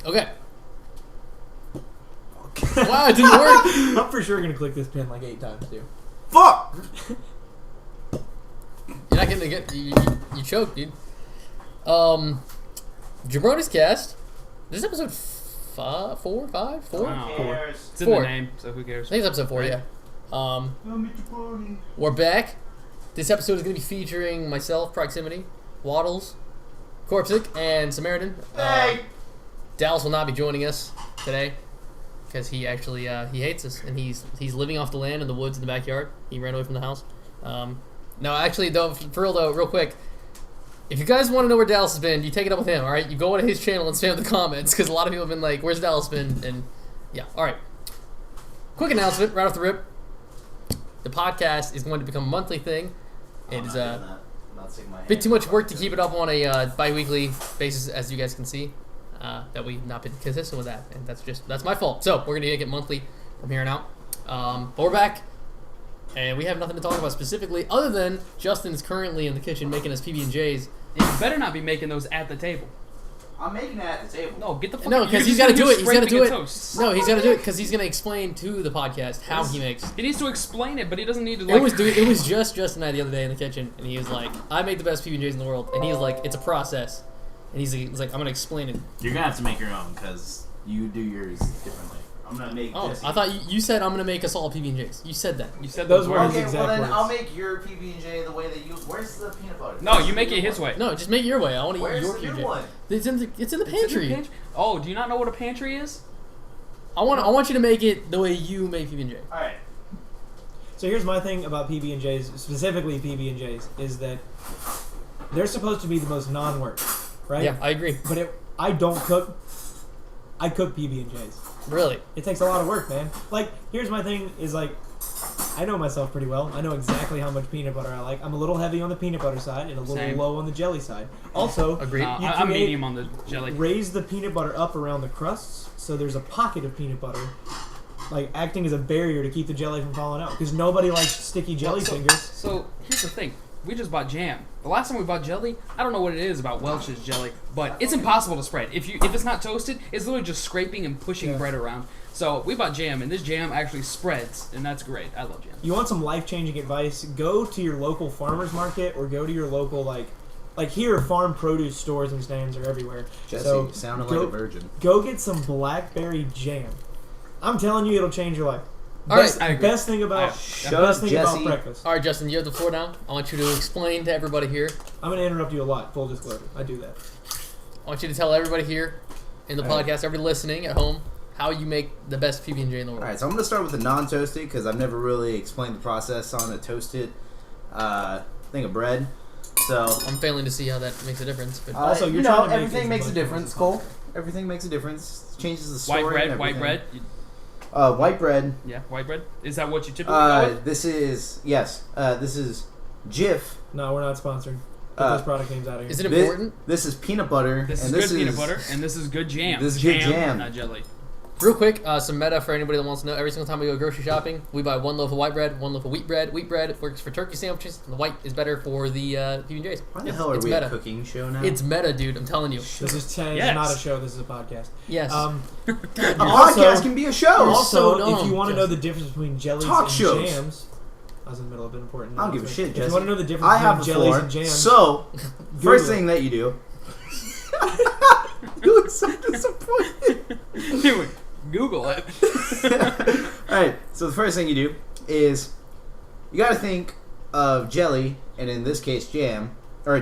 Okay. Wow, it didn't work. I'm for sure gonna click this pin like 8 times, dude. Fuck! You're not gonna get you choked, dude. Jabronies cast. This is episode 4. Who cares? It's in 4. the name, so who cares? I think it's episode 4, yeah. We're back. This episode is going to be featuring myself, Proximitty, Waddles, Corpsic, and Samaritan. Hey! Dallas will not be joining us today because he actually he hates us, and he's living off the land in the woods in the backyard. He ran away from the house. No, actually, though, for real though, real quick, if you guys want to know where Dallas has been, you take it up with him, all right? You go to his channel and spam the comments because a lot of people have been like, "Where's Dallas been?" And yeah, all right. Quick announcement right off the rip. The podcast is going to become a monthly thing. It is a bit too much work to keep it up on a bi-weekly basis, as you guys can see. That we've not been consistent with that, and that's my fault. So we're gonna make it monthly from here on out. But we're back, and we have nothing to talk about specifically, other than Justin is currently in the kitchen making us PB&Js. You better not be making those at the table. I'm making that at the table. No, get the fuck. No, because he's got to do it. He's got to do it. Toast. No, he's got to do it because he's gonna explain to the podcast how he makes. He needs to explain it, but he doesn't need to. Like, It was just Justin and I the other day in the kitchen, and he was like, "I make the best PB&Js in the world," and he was like, "It's a process," and he's like, "I'm gonna explain it." You're gonna have to make your own because you do yours differently. I'm gonna make Oh, this. I thought you said I'm gonna make us all PB&Js. You said that. You said Those those words. words. Okay, exact well then words. I'll make your PB&J the way that you. Where's the peanut butter? No, you make it his way. No, just make it your way. I want to eat Where's your the new PB&J. one? It's in the It's in the pantry. Oh, do you not know what a pantry is? I want you to make it the way you make PB&J. All right. So here's my thing about PB&Js, specifically PB&Js, is that they're supposed to be the most non-work, right? Yeah, I agree. But I don't cook. I cook PB&Js. Really. It takes a lot of work, man. Like, here's my thing is like, I know myself pretty well. I know exactly how much peanut butter I like. I'm a little heavy on the peanut butter side and a little Same. low on the jelly side. Also, Agreed. I'm medium on the jelly. raise the peanut butter up around the crusts so there's a pocket of peanut butter, like acting as a barrier to keep the jelly from falling out. Because nobody likes sticky jelly fingers. So here's the thing. We just bought jam. The last time we bought jelly, I don't know what it is about Welch's jelly, but it's impossible to spread. If it's not toasted, it's literally just scraping and pushing bread around. So we bought jam, and this jam actually spreads, and that's great. I love jam. You want some life-changing advice? Go to your local farmer's market or go to your local, like here, farm produce stores and stands are everywhere. Jesse, So, you sounded go- like a virgin. Go get some blackberry jam. I'm telling you, it'll change your life. All right, I agree. Best thing about Shut best up, thing about Jesse. breakfast. All right, Justin, you have the floor now. I want you to explain to everybody here. I'm gonna interrupt you a lot. Full disclosure, I do that. I want you to tell everybody here in the All right. podcast, everybody listening at home, how you make the best PB&J in the world. Alright, so I'm gonna start with the non-toasted because I've never really explained the process on a toasted thing of bread. So I'm failing to see how that makes a difference. But Also, you're you trying know, to make everything these makes a much difference, as Cole. possible. Everything makes a difference. Changes the story. White bread, and white bread. everything. White bread. Yeah, white bread. Is that what you typically go with? This is this is Jif. No, we're not sponsored. Get those product names out of here. is it important? This is peanut butter. This and is good peanut butter, and this is good jam. This is good jam. Not jelly. Real quick, some meta for anybody that wants to know. Every single time we go grocery shopping, we buy one loaf of white bread, one loaf of wheat bread. Wheat bread works for turkey sandwiches, and the white is better for the PB&Js. Why the hell are it's we meta. a cooking show now? It's meta, dude. I'm telling you. This is Yes. not a show. This is a podcast. Yes. a Also- podcast can be a show. Also, so dumb, if you want to know Justin. the difference between jellies Talk and shows. jams, I was in the middle of an important. I don't give a announcement. shit, If you Jesse. want to know the difference I have between the jellies floor. and jams, So, Google first it. thing that you do. You look so disappointed. Anyway, Google it. Alright, so the first thing you do is you gotta think of jelly, and in this case jam, or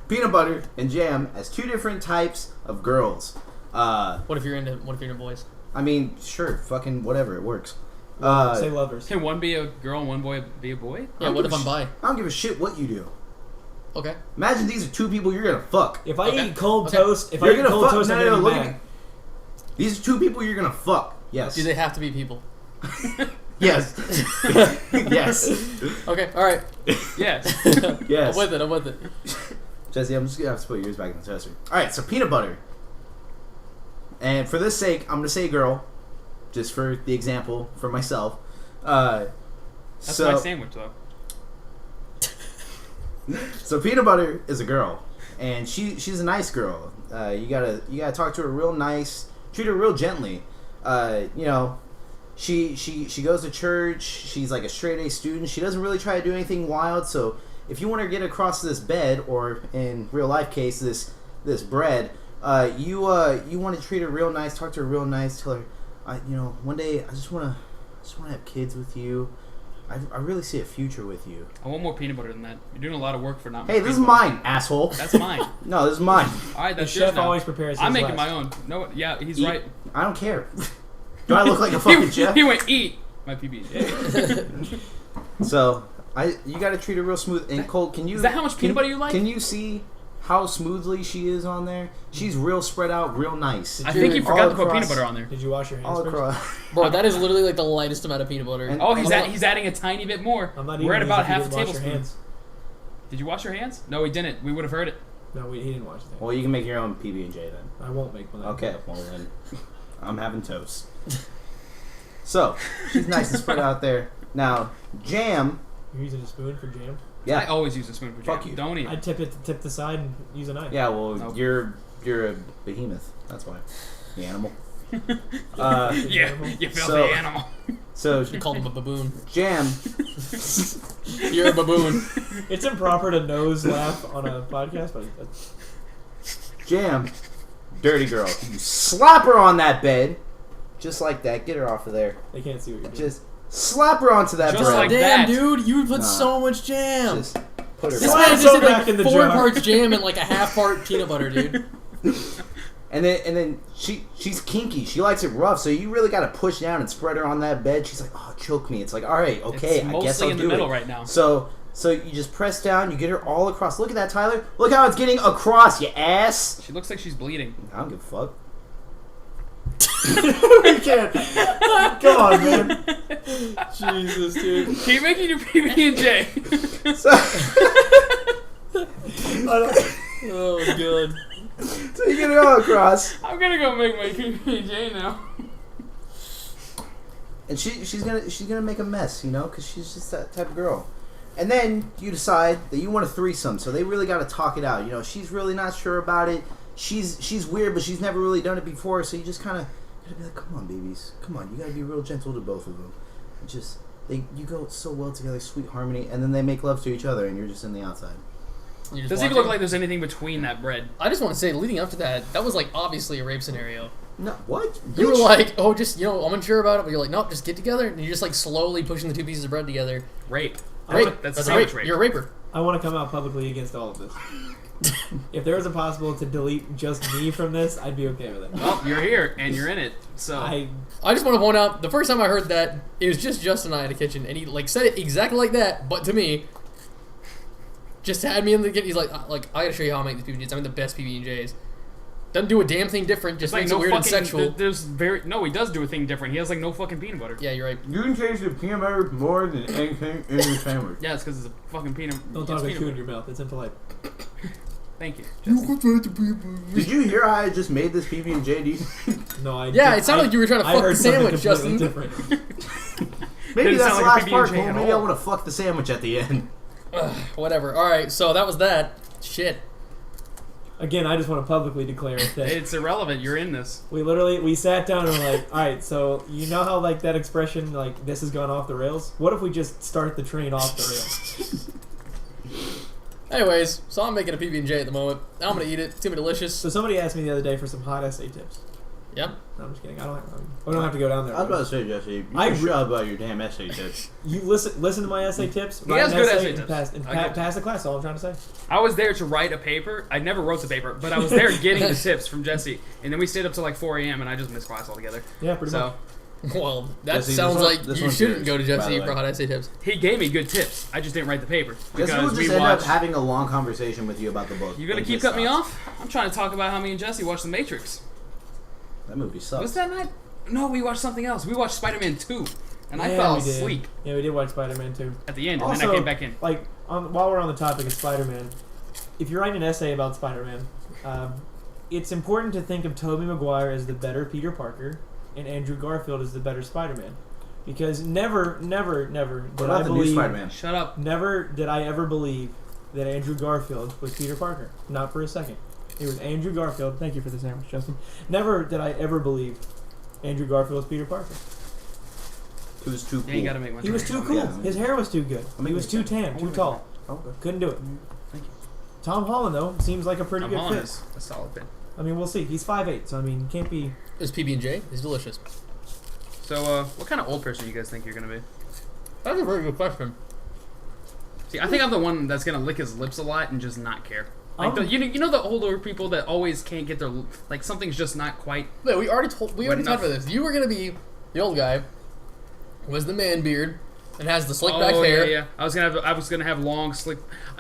peanut butter and jam as two different types of girls. What if you're into boys? I mean, sure, fucking whatever, it works. say lovers. Can one be a girl and one boy be a boy? Yeah. What if I'm bi? I don't give a shit what you do. Okay. Imagine these are two people you're gonna fuck. If I Okay. eat cold Okay. toast, if You're I eat gonna cold fuck. toast, I'm No, gonna look be at mad. me. These are two people you're gonna fuck. Yes. Do they have to be people? Yes. Yes. Okay. All right. Yes. Yes. I'm with it. Jesse, I'm just gonna have to put yours back in the toaster. Alright, so peanut butter. And for this sake, I'm gonna say girl. Just for the example, for myself. That's so, my sandwich, though. So peanut butter is a girl. and she's a nice girl. You gotta talk to her real nice, treat her real gently. You know, she goes to church. She's like a straight A student. She doesn't really try to do anything wild. So if you want to get across this bed, or in real life case this bread, you want to treat her real nice, talk to her real nice, tell her, you know, one day I just want to have kids with you. I really see a future with you. I want more peanut butter than that. You're doing a lot of work for not. Hey, much this is peanut butter. mine, asshole. That's mine. No, this is mine. All right, The that's yours chef now. always prepares his I'm making last. my own. No, yeah, he's Eat. right. I don't care. Do I look like a fucking chef? He went eat my PB&J. So you got to treat her real smooth. And Cole, can you? Is that how much peanut butter you like? Can you see how smoothly she is on there? She's real spread out, real nice. I think you All forgot to put across- peanut butter on there. Did you wash your hands All first? across. Bro, that is literally like the lightest amount of peanut butter. And- Oh, I'm not- he's adding a tiny bit more. I'm not We're at eating about these if half you a didn't wash your tablespoon. hands. Did you wash your hands? No, we didn't. We would have heard it. No, he didn't wash his hands. Well, you can make your own PB&J then. I won't make one. Okay, well then, I'm having toast. So she's nice and spread out there. Now, Jam. You're using a spoon for jam? I Yeah, always use a spoon for jam. Fuck you. Don't eat. I'd tip the side and use a knife. yeah. Well, Nope. you're a behemoth. That's why. The animal. Yeah, you filthy so- animal. So You called him a baboon. Jam. You're a baboon. It's improper to nose laugh on a podcast, but that's, Jam, dirty girl. You slap her on that bed, just like that. Get her off of there. they can't see what you're doing. Just slap her onto that Just bread. like Damn, that. dude, you put Nah. so much jam. Just put her This back. man Slap just her did back in like the 4 jar. parts jam and like a half part peanut butter, dude. And then she's kinky. She likes it rough. So you really got to push down and spread her on that bed. She's like, oh, choke me. It's like, all right, okay, It's I mostly guess I'll in do the middle it. right now. So you just press down. You get her all across. Look at that, Tyler. Look how it's getting across, you ass. She looks like she's bleeding. I don't give a fuck. You can't. Come on, man. Jesus, dude. Keep making your PB&J. So, Oh, God. so you get her all across, I'm gonna go make my PB&J now. and she's gonna make a mess, you know, because she's just that type of girl. And then you decide that you want a threesome, so they really got to talk it out. You know, she's really not sure about it. She's weird, but she's never really done it before, so you just kind of gotta be like, come on, babies, come on, you gotta be real gentle to both of them. Just you go so well together, sweet harmony, and then they make love to each other, and you're just in the outside. You just Doesn't even watch look it? like there's anything between that bread. I just want to say, leading up to that, that was like obviously a rape scenario. No, what? You were Bitch. like, oh, just, you know, I'm unsure about it, but you're like, nope, just get together, and you're just like slowly pushing the 2 pieces of bread together. Rape. Rape. That's That's sandwich rape. rape. You're a raper. I want to come out publicly against all of this. If there was a possible to delete just me from this, I'd be okay with it. Well, you're here and you're in it. So I I just want to point out, the first time I heard that, it was just Justin and I in the kitchen, and he like said it exactly like that, but to me, just had me in the kitchen. He's like, I gotta show you how I make these PB&Js. I'm the best PB&Js. Doesn't do a damn thing different, just it's like makes no it weird and fucking. sexual. There's he does do a thing different. He has like no fucking peanut butter. Yeah, you're right. You can taste the peanut butter more than anything in your sandwich. Yeah, it's because it's a fucking peanut. don't it's talk about peanut chewing butter. your mouth. It's impolite. Thank you. Did you hear how I just made this PB&J? Do you? No, I. Yeah, it sounded like you were trying to I fuck heard the sandwich, something Justin. completely different. Maybe Didn't that's sound the like a last part, PB&J Cole. at Maybe I all. want to fuck the sandwich at the end. Whatever. Alright, so that was that. Shit. Again, I just want to publicly declare that It's irrelevant. You're in this. we sat down and we're like, all right, so you know how like that expression like this has gone off the rails? What if we just start the train off the rails? Anyways, so I'm making a PB&J at the moment. I'm gonna eat it. It's gonna be delicious. So somebody asked me the other day for some hot essay tips. Yep. No, I'm just kidding. We don't have to go down there. I was about to say, Jesse, you I can shut up about your damn essay tips. You listen to my essay tips. He write has an good essay essay and tips. Pass, and I get- pass the class. That's all I'm trying to say. I was there to write a paper. I never wrote the paper, but I was there getting the tips from Jesse, and then we stayed up till like 4 a.m. and I just missed class altogether. Yeah, pretty much. So Well, that Jesse, sounds this one- like this you one's shouldn't yours, go to by Jesse the for way. hot essay tips. he gave me good tips. I just didn't write the paper Jesse will because just we end up watched. having a long conversation with you about the book. You gonna and keep just cutting me stops. off? I'm trying to talk about how me and Jesse watched The Matrix. That movie sucks. Was that night? No, we watched something else. We watched Spider-Man 2, and I Yeah, fell we did. asleep Yeah, we did watch Spider-Man too. at the end, and then Also, I came back in. Like, while we're on the topic of Spider-Man, if you're writing an essay about Spider-Man, it's important to think of Tobey Maguire as the better Peter Parker and Andrew Garfield as the better Spider-Man. Because never What did I about the new believe, Spider-Man? Shut up. never did I ever believe that Andrew Garfield was Peter Parker. Not for a second. It was Andrew Garfield. Thank you for the sandwich, Justin. Never did I ever believe Andrew Garfield was Peter Parker. He was too cool. Yeah, you gotta make one. He was too cool. Yeah. His hair was too good. He was too tan, too tall. Okay. Couldn't do it. Thank you. Tom Holland, though, seems like a pretty Tom good Holland fit. is a solid fit. I mean, we'll see. He's 5'8", so I mean, can't be. It's PB&J. It's delicious. So, what kind of old person do you guys think you're gonna be? That's a very good question. See, I think I'm the one that's gonna lick his lips a lot and just not care. Like you know the older people that always can't get their like something's just not quite. Yeah, we already talked enough. about this. You were gonna be the old guy, who has the man beard and has the slick back hair. Yeah. I was gonna have long slick.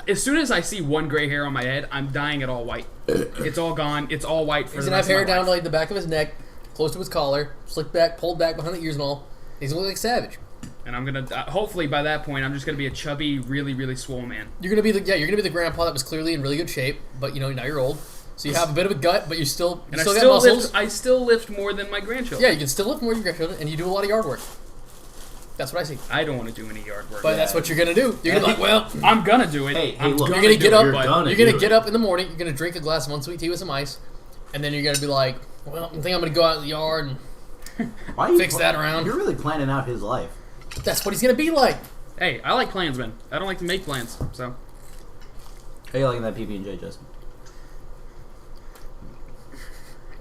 As soon as I see one gray hair on my head, I'm dyeing it all white. It's all gone. It's all white for He's the gonna have rest of hair my down life. to like the back of his neck, close to his collar, slicked back, pulled back behind the ears and all. He's gonna look like Savage. And I'm gonna hopefully by that point I'm just gonna be a chubby, really, really swole man. You're gonna be the grandpa that was clearly in really good shape, but you know now you're old, so you have a bit of a gut, but you still got muscles. I still lift more than my grandchildren. Yeah, you can still lift more than your grandchildren, and you do a lot of yard work. That's what I see. I don't want to do any yard work. But that's what you're gonna do. You're gonna be like, well, I'm gonna do it. Hey, I'm look. you're gonna get up. You're gonna do get it. up in the morning. You're gonna drink a glass of unsweet tea with some ice, and then you're gonna be like, well, I think I'm gonna go out in the yard and Why you fix that around. You're really planning out his life. That's what he's gonna be like. Hey, I like plans, man. I don't like to make plans, so. How you liking that PB&J, Justin?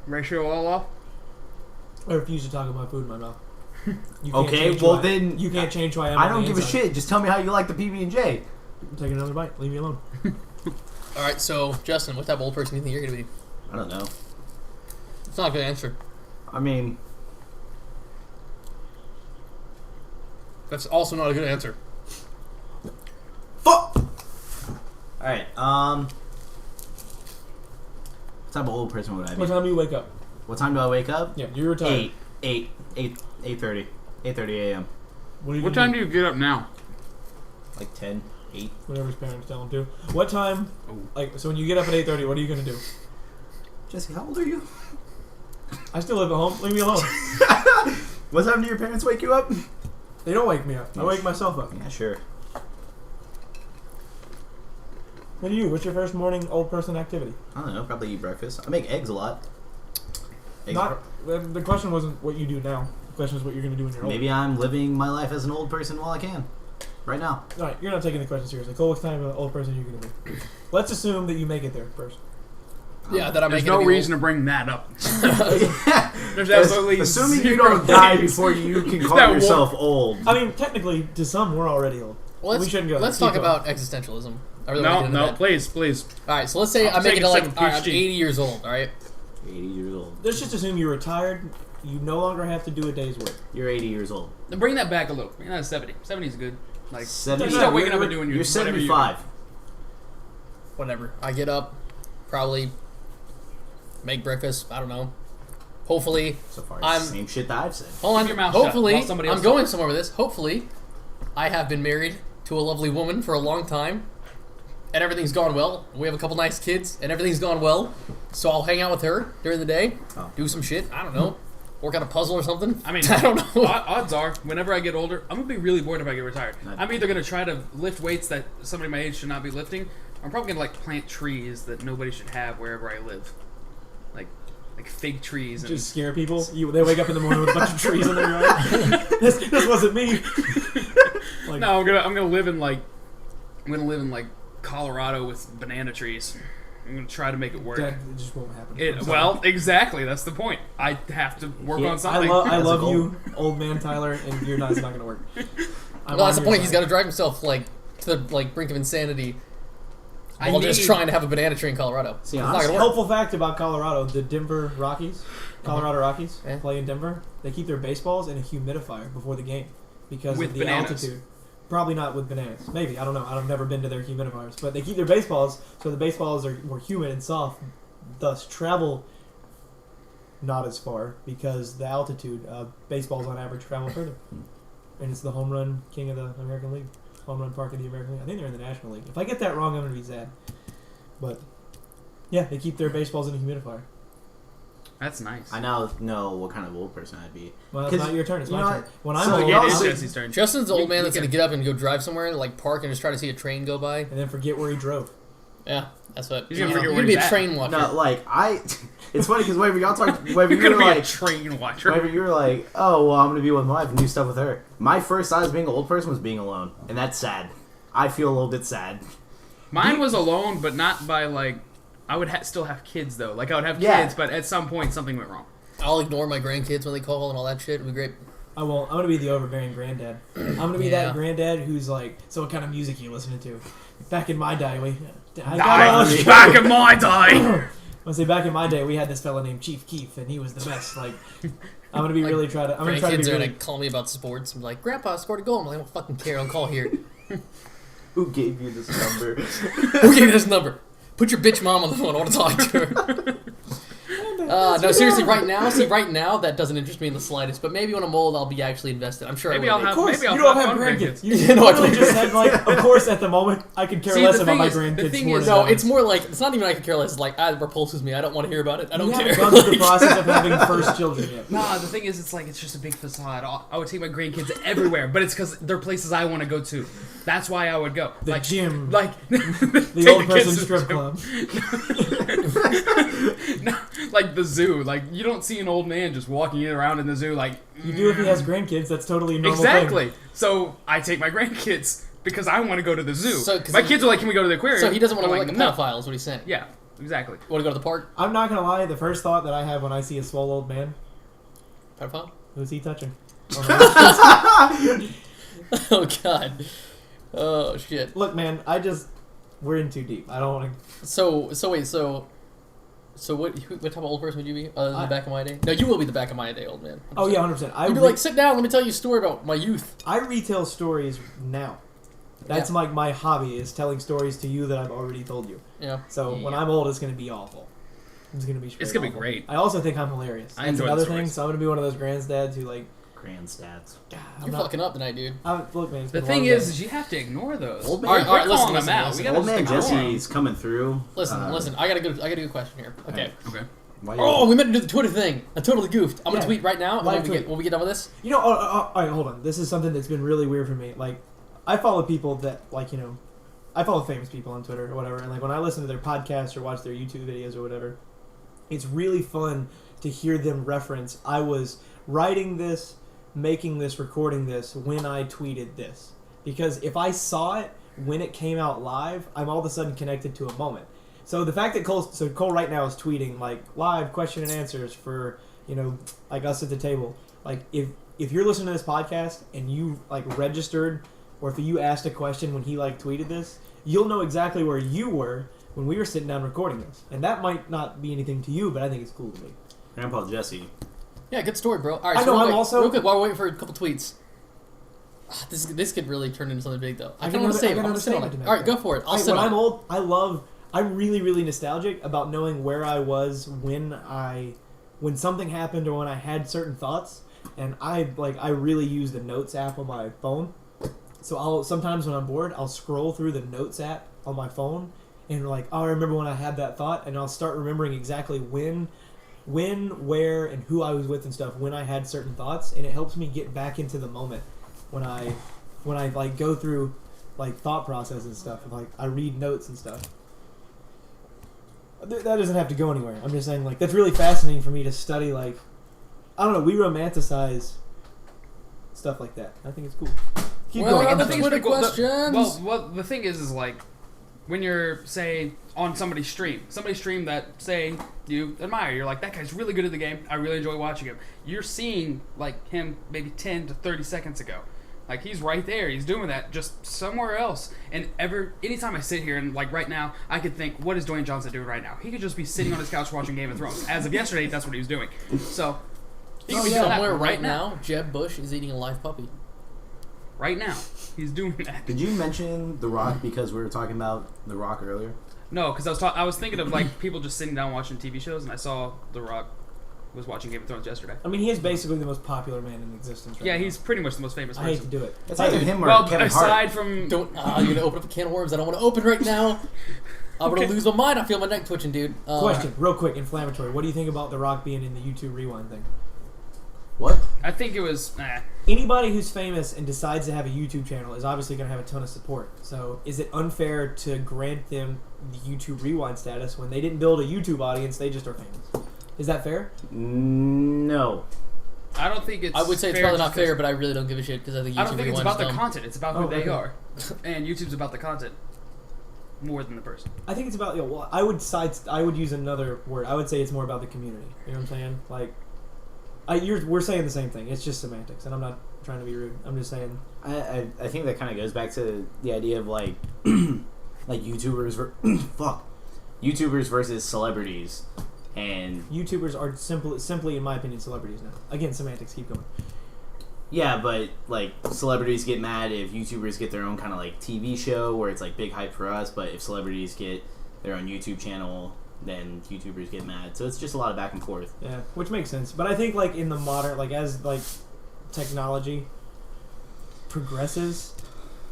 Ratio all off? I refuse to talk about food in my mouth. You can't Okay, change well who I- then you can't change who I am. I on don't the give a inside. shit. Just tell me how you like the PB&J. Take another bite. Leave me alone. All right, so Justin, what type of old person do you think you're gonna be? I don't know. It's not a good answer. I mean, That's also not a good answer. fuck. All right. What type of old person would I be? What time do you wake up? What time do I wake up? Yeah, you're retired. 8:30 a.m. What, are you What gonna time do you get up now? Like 10, 8. Whatever his parents tell him to. What time? Oh. Like, so when you get up at 8:30, what are you gonna do? Jesse, how old are you? I still live at home. Leave me alone. What time do your parents wake you up? They don't wake me up. I wake myself up. Yeah, sure. What do you? What's your first morning old person activity? I don't know. Probably eat breakfast. I make eggs a lot. Eggs Not. The question wasn't what you do now. The question is what you're gonna do when you're old. Maybe I'm living my life as an old person while I can. Right now. All right, you're not taking the question seriously. Cole, what kind of old person are you gonna be? Let's assume that you make it there first. Yeah, that I'm There's making no reason to bring that up. There's absolutely Assuming you zero don't die things before you can call that yourself old. I mean, technically, to some, we're already old. Well, We shouldn't go there. Let's Keep talk going. about existentialism. I really want to get into No, that. please. All right, so let's say I'm I'm making it taking like some all right, I'm PhD. 80 years old. All right. 80 years old. Let's just assume you're retired. You no longer have to do a day's work. You're 80 years old. Then bring that back a little. Bring that to 70. 70 is good. Like, 70. you start waking up and doing your You're whatever you 75. Whatever. I get up, probably make breakfast. I don't know. Hopefully, So far, I'm- it's the same shit that I've said. hold on. Keep your mouth shut Hopefully, while somebody else I'm going talks. somewhere with this. Hopefully, I have been married to a lovely woman for a long time, and everything's gone well. We have a couple nice kids, and everything's gone well. So I'll hang out with her during the day, Oh. do some shit. I don't know, work on a puzzle or something. I mean, I don't know. Odds are, whenever I get older, I'm gonna be really bored if I get retired. I'm either gonna try to lift weights that somebody my age should not be lifting. Or I'm probably gonna like plant trees that nobody should have wherever I live, like fig trees. And Just scare people. They wake up in the morning with a bunch of trees in their yard. this wasn't me. Like, no, I'm gonna live in like Colorado with banana trees. I'm gonna try to make it work. that it just won't happen. I'm sorry. Well, exactly. That's the point. I have to work Yeah, on something. I That's a love goal. you, old man Tyler, and you're not. It's not going to work. Well, that's the point. He's got to drive himself like to the like brink of insanity I while just need- trying to have a banana tree in Colorado. See, It's not honestly, gonna work. Helpful fact about Colorado: the Denver Rockies, Colorado Rockies, Yeah. play in Denver. They keep their baseballs in a humidifier before the game because With of the bananas. altitude. Probably not with bananas. Maybe, I don't know. I've never been to their humidifiers, but they keep their baseballs so the baseballs are more humid and soft, thus travel not as far because the altitude. Baseballs on average travel further, and it's the home run king of the American League, home run park of the American League. I think they're in the National League. If I get that wrong, I'm gonna be sad. But yeah, they keep their baseballs in a humidifier. That's nice. I now know what kind of old person I'd be. Well, it's 'Cause not your turn. It's you my know turn. what? When I'm So, old, yeah, it y'all is see- Jesse's turn. Justin's the old man that's you gonna get up and go drive somewhere, like park and just try to see a train go by. and then forget where he drove. Yeah, that's what. He's gonna you're forget gonna where be he's a at. train watcher. No, like it's funny because whenever y'all talk, whenever You're you gonna were be a like, train watcher. whenever you were like, oh well, I'm gonna be with my wife and do stuff with her. My first thought as being an old person was being alone, and that's sad. I feel a little bit sad. Mine was alone, but not by like. I would still have kids though. Like I would have Yeah. kids, but at some point something went wrong. I'll ignore my grandkids when they call and all that shit. It'll be great. I won't. I'm gonna be the overbearing granddad. I'm gonna be Yeah. that granddad who's like, so what kind of music you listening to? Back in my day, Back in my day. I say back in my day, we had this fella named Chief Keef, and he was the best. Like, I'm gonna be Like, really try to. I'm gonna try to Grandkids be are really. gonna call me about sports. I'm like, Grandpa scored a goal. I'm like, I don't fucking care. Don't call here. Who gave you this number? Who gave you this number? Put your bitch mom on the phone. I want to talk to her. No, seriously, right now, that doesn't interest me in the slightest. But maybe when I'm old, I'll be actually invested. I'm sure Maybe I will I'll be. have. Of course, Maybe I'll you don't have fun grandkids. You You know, I literally don't. just said like, of course, at the moment, I could care See, less the about thing my is- the grandkids. thing more is- than No, that. it's more like it's not even I could care less. It's like it repulses me. I don't want to hear about it. I don't You care. haven't gone through the process of having first children yet. Nah, the thing is, it's like it's just a big facade. I would take my grandkids everywhere, but it's because they're places I want to go to. That's why I would go. The like gym. like The old person strip club. No, like the zoo. Like you don't see an old man just walking around in the zoo. Like You do if he has grandkids. That's totally a normal exactly. thing. So I take my grandkids because I want to go to the zoo. So, 'cause my he- kids are like, "Can we go to the aquarium?" So he doesn't want to I'm look like a no. pedophile. Is what he's saying. Yeah, exactly. Want to go to the park? I'm not gonna lie. The first thought that I have when I see a swole old man, Pedophile? who's he touching? Oh god. Oh shit. Look, man, we're in too deep. I don't want to. So what type of old person would you be other than the back of my day? No, you will be the back of my day old man. 100%. Oh yeah, 100%. You'd be like, sit down. Let me tell you a story about my youth. I retell stories now. That's Yeah. like my hobby is telling stories to you that I've already told you. Yeah. So when Yeah. I'm old, it's gonna be awful. It's gonna be. It's gonna be awful. great. I also think I'm hilarious. I That's enjoy the another stories. thing. So I'm gonna be one of those granddads who like. Grandstats. You're fucking up tonight, dude. Look, man. It's The been a thing long is day. you have to ignore those. Old man- All right, We're listen, calling listen, them out. listen. We gotta Old man just ignore 'em. Jesse's coming through. Listen. I got a good question here. Okay. Okay. Why Oh, we meant to do the Twitter thing. I totally goofed. I'm gonna Yeah. tweet right now. And Live when tweet. we get done with this, You know, all right, hold on. This is something that's been really weird for me. Like, I follow people that, like, you know, I follow famous people on Twitter or whatever, and, like, when I listen to their podcasts or watch their YouTube videos or whatever, it's really fun to hear them reference, I was writing this, making this, recording this, when I tweeted this. Because if I saw it when it came out live, I'm all of a sudden connected to a moment. So the fact that Cole right now is tweeting, like, live question and answers for, you know, like us at the table. Like, if you're listening to this podcast and you, like, registered, or if you asked a question when he, like, tweeted this, you'll know exactly where you were when we were sitting down recording this. And that might not be anything to you, but I think it's cool to me. Grandpa Jesse. yeah, good story, bro. All right, I so know, real I'm quick, also- real quick while we're waiting for a couple tweets. This could really turn into something big, though. I I don't got want to another- say I it. got I'm gonna sit on another it. statement to All right, make. go for it. I'll Hey, sit when on I'm it. old, I'm really, really nostalgic about knowing where I was when something happened or when I had certain thoughts, and I really use the Notes app on my phone. So sometimes when I'm bored, I'll scroll through the Notes app on my phone, and like, oh, I remember when I had that thought, and I'll start remembering exactly when, where, and who I was with and stuff when I had certain thoughts, and it helps me get back into the moment when I like go through like thought process and stuff. And, like, I read notes and stuff. That doesn't have to go anywhere. I'm just saying, like, that's really fascinating for me to study. Like, I don't know, we romanticize stuff like that. I think it's cool. Keep Well, going. other I'm things sorry. Twitter questions. Well, the thing is like when you're say on somebody's stream that say you admire, you're like, that guy's really good at the game. I really enjoy watching him. You're seeing like him maybe 10 to 30 seconds ago. Like he's right there. He's doing that just somewhere else. And anytime I sit here and like right now, I could think, what is Dwayne Johnson doing right now? He could just be sitting on his couch watching Game of Thrones. As of yesterday, that's what he was doing. So he could be doing that Somewhere right now. now, Jeb Bush is eating a live puppy. Right now, he's doing that. Did you mention The Rock because we were talking about The Rock earlier? No, because I was thinking of like people just sitting down watching TV shows, and I saw The Rock was watching Game of Thrones yesterday. I mean, he is basically the most popular man in existence right Yeah, now. he's pretty much the most famous I person. hate to do it. It's either him or Well, Kevin Hart. aside from Don't. You're gonna open up a can of worms I don't want to open right now. I'm gonna lose my mind. I feel my neck twitching, dude. Question, real quick, inflammatory. What do you think about The Rock being in the YouTube Rewind thing? What? I think it was. Anybody who's famous and decides to have a YouTube channel is obviously going to have a ton of support. So is it unfair to grant them the YouTube Rewind status when they didn't build a YouTube audience, they just are famous? Is that fair? No. I don't think it's. I would say it's fair probably just not fair, but I really don't give a shit because I think YouTube I don't think it's Rewind about is the dumb. content. It's about who Oh, they okay. are, and YouTube's about the content more than the person. I think it's about, well, I would use another word. I would say it's more about the community. You know what I'm saying? Like, we're saying the same thing. It's just semantics, and I'm not trying to be rude. I'm just saying. I think that kind of goes back to the idea of like like YouTubers YouTubers versus celebrities, and YouTubers are simply, in my opinion, celebrities now. Again, semantics. Keep going. yeah, but like celebrities get mad if YouTubers get their own kind of like TV show where it's like big hype for us, but if celebrities get their own YouTube channel, then YouTubers get mad. So it's just a lot of back and forth. Yeah, which makes sense. But I think like in the modern, like as like technology progresses,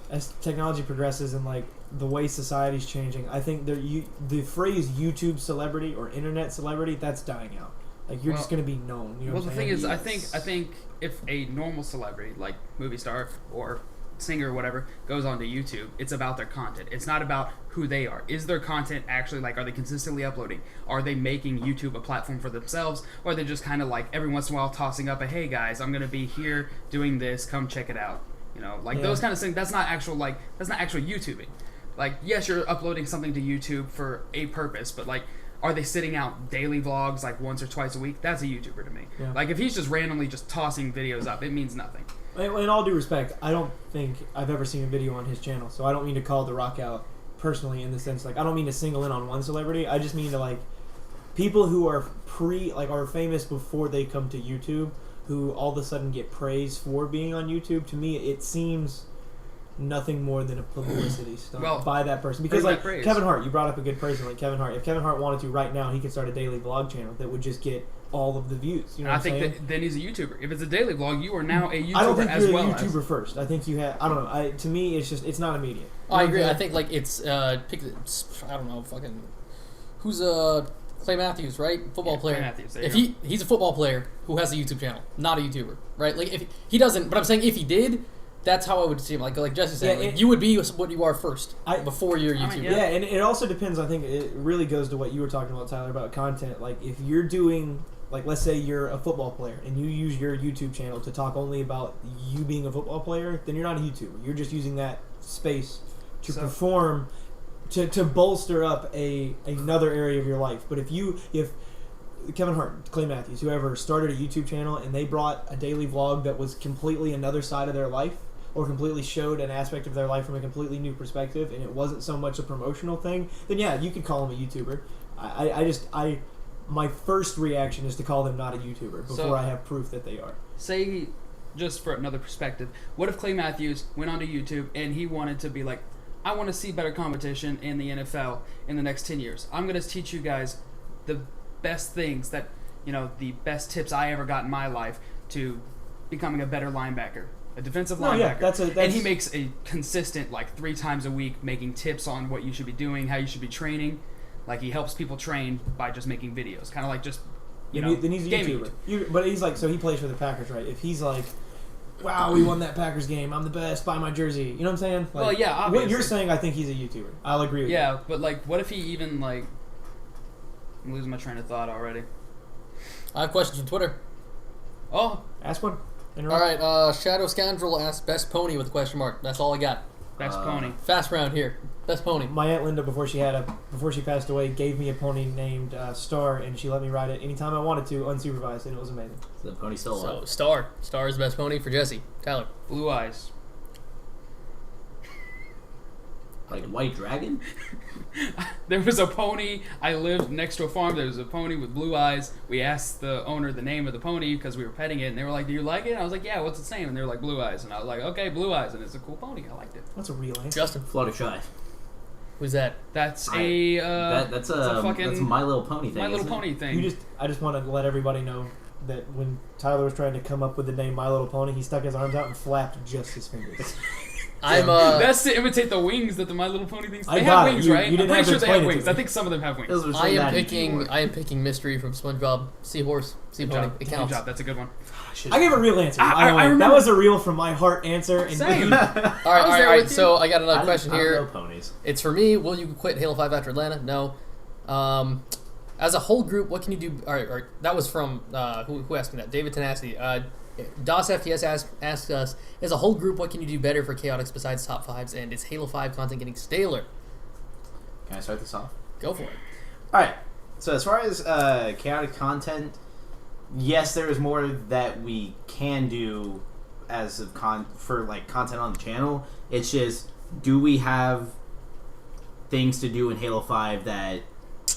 and like the way society's changing, I think the phrase YouTube celebrity or internet celebrity, that's dying out. Like you're just going to be known. You know Well, what the I'm thing saying? is, I think if a normal celebrity like movie star or singer or whatever goes onto YouTube, it's about their content. It's not about who they are. Is their content actually like, are they consistently uploading? Are they making YouTube a platform for themselves? Or are they just kind of like every once in a while tossing up a, hey guys, I'm gonna be here doing this, come check it out. You know, like those kind of things. That's not actual YouTubing. Like, yes, you're uploading something to YouTube for a purpose, but like, are they sitting out daily vlogs like once or twice a week? That's a YouTuber to me. Yeah. Like if he's just randomly just tossing videos up, it means nothing. In all due respect, I don't think I've ever seen a video on his channel, so I don't mean to call The Rock out personally in the sense, like, I don't mean to single in on one celebrity. I just mean to, like, people who are are famous before they come to YouTube, who all of a sudden get praised for being on YouTube. To me, it seems nothing more than a publicity stunt by that person. Because, like, Kevin Hart, you brought up a good person, like Kevin Hart. If Kevin Hart wanted to right now, he could start a daily vlog channel that would just get all of the views. You know what I'm saying? That then he's a YouTuber. If it's a daily vlog, you are now a YouTuber I don't think as you're well a YouTuber first. I think you have. I don't know. To me, it's not immediate. I agree. I think like it's I don't know, fucking who's Clay Matthews, right? Football player. Clay Matthews, If he's a football player who has a YouTube channel, not a YouTuber, right? Like if he doesn't, but I'm saying if he did, that's how I would see him. Like Jesse said, like, you would be what you are first before you're a YouTuber. Yeah, and it also depends. I think it really goes to what you were talking about, Tyler, about content. Like if you're doing, like, let's say you're a football player and you use your YouTube channel to talk only about you being a football player, then you're not a YouTuber. You're just using that space to perform, to bolster up another area of your life. But if Kevin Hart, Clay Matthews, whoever started a YouTube channel and they brought a daily vlog that was completely another side of their life, or completely showed an aspect of their life from a completely new perspective, and it wasn't so much a promotional thing, then yeah, you could call them a YouTuber. My first reaction is to call them not a YouTuber before I have proof that they are. Say, just for another perspective, what if Clay Matthews went onto YouTube and he wanted to be like, I want to see better competition in the NFL in the next 10 years. I'm going to teach you guys the best things that, the best tips I ever got in my life to becoming a better linebacker. A defensive linebacker. Yeah, and he makes a consistent, like 3 times a week, making tips on what you should be doing, how you should be training. Like he helps people train by just making videos, kind of like just then he's a YouTuber. But he's like, so he plays for the Packers, right? If he's like, wow, we won that Packers game, I'm the best, buy my jersey. You know what I'm saying? Like, well, yeah, obviously. What you're saying, I think he's a YouTuber. I'll agree with you. Yeah, but like, what if he even like? I'm losing my train of thought already. I have questions from Twitter. Oh, ask one. All right, Shadow Scoundrel asked best pony with a question mark. That's all I got. Best pony. Fast round here. Best pony. My Aunt Linda, before she passed away, gave me a pony named Star, and she let me ride it anytime I wanted to, unsupervised, and it was amazing. So the pony's still alive. So Star is the best pony for Jesse. Tyler. Blue Eyes. Like White Dragon? There was a pony. I lived next to a farm. There was a pony with blue eyes. We asked the owner the name of the pony because we were petting it, and they were like, "Do you like it?" And I was like, "Yeah, what's its name?" And they were like, "Blue Eyes." And I was like, "Okay, Blue Eyes." And it's a cool pony. I liked it. That's a real answer. Justin. Fluttershy. Who's that? That's That's it's a fucking that's a My Little Pony thing. My Little isn't it? Pony thing. I just want to let everybody know that when Tyler was trying to come up with the name My Little Pony, he stuck his arms out and flapped just his fingers. I'm That's to imitate the wings that the My Little Pony things. I They got have it. wings, You- right? you didn't I'm have pretty to sure they have explain it to wings. me. I think some of them have wings. Those were I am that picking before. Mystery from SpongeBob. Seahorse. Sea Good pony. job. It Good counts. job. That's a good one. I gave a real answer. I by the way. remember- That was a real from my heart answer. And Same. All right, all I was right, there all right. with you. So I got another question I here. don't know ponies. It's for me. Will you quit Halo 5 after Atlanta? No. As a whole group, what can you do? All right, that was from who asked me that? David Tenacity. DOS FTS asked us, as a whole group, what can you do better for Chaotix besides top 5s? And is Halo 5 content getting staler? Can I start this off? Go for it. All right. So as far as chaotic content, yes, there is more that we can do as of for like content on the channel. It's just, do we have things to do in Halo 5 that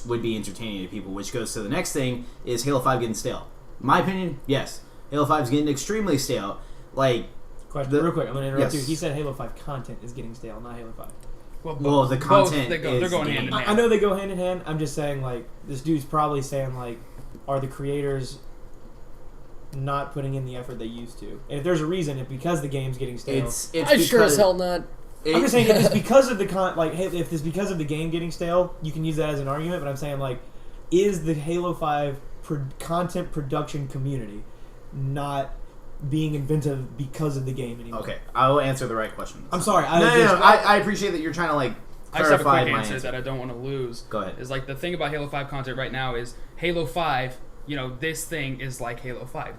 would be entertaining to people? Which goes to the next thing: is Halo 5 getting stale? In my opinion, yes. Halo 5 is getting extremely stale. Like, Question, real quick, I'm going to interrupt Yes. you. He said Halo 5 content is getting stale, not Halo 5. well, the content they're is going getting- hand in hand. I know they go hand in hand. I'm just saying, like, this dude's probably saying, like, are the creators not putting in the effort they used to? And if there's a reason, if because the game's getting stale, It's I sure as because- hell not. I'm just saying if it's because of the if it's because of the game getting stale, you can use that as an argument. But I'm saying, like, is the Halo 5 content production community not being inventive because of the game anymore? Okay, I will answer the right question. I'm sorry. I appreciate that you're trying to like I just have a clarify quick my answer, answer. that I don't want to lose. Go ahead. Is like the thing about Halo 5 content right now is Halo 5. You know, this thing is like Halo 5.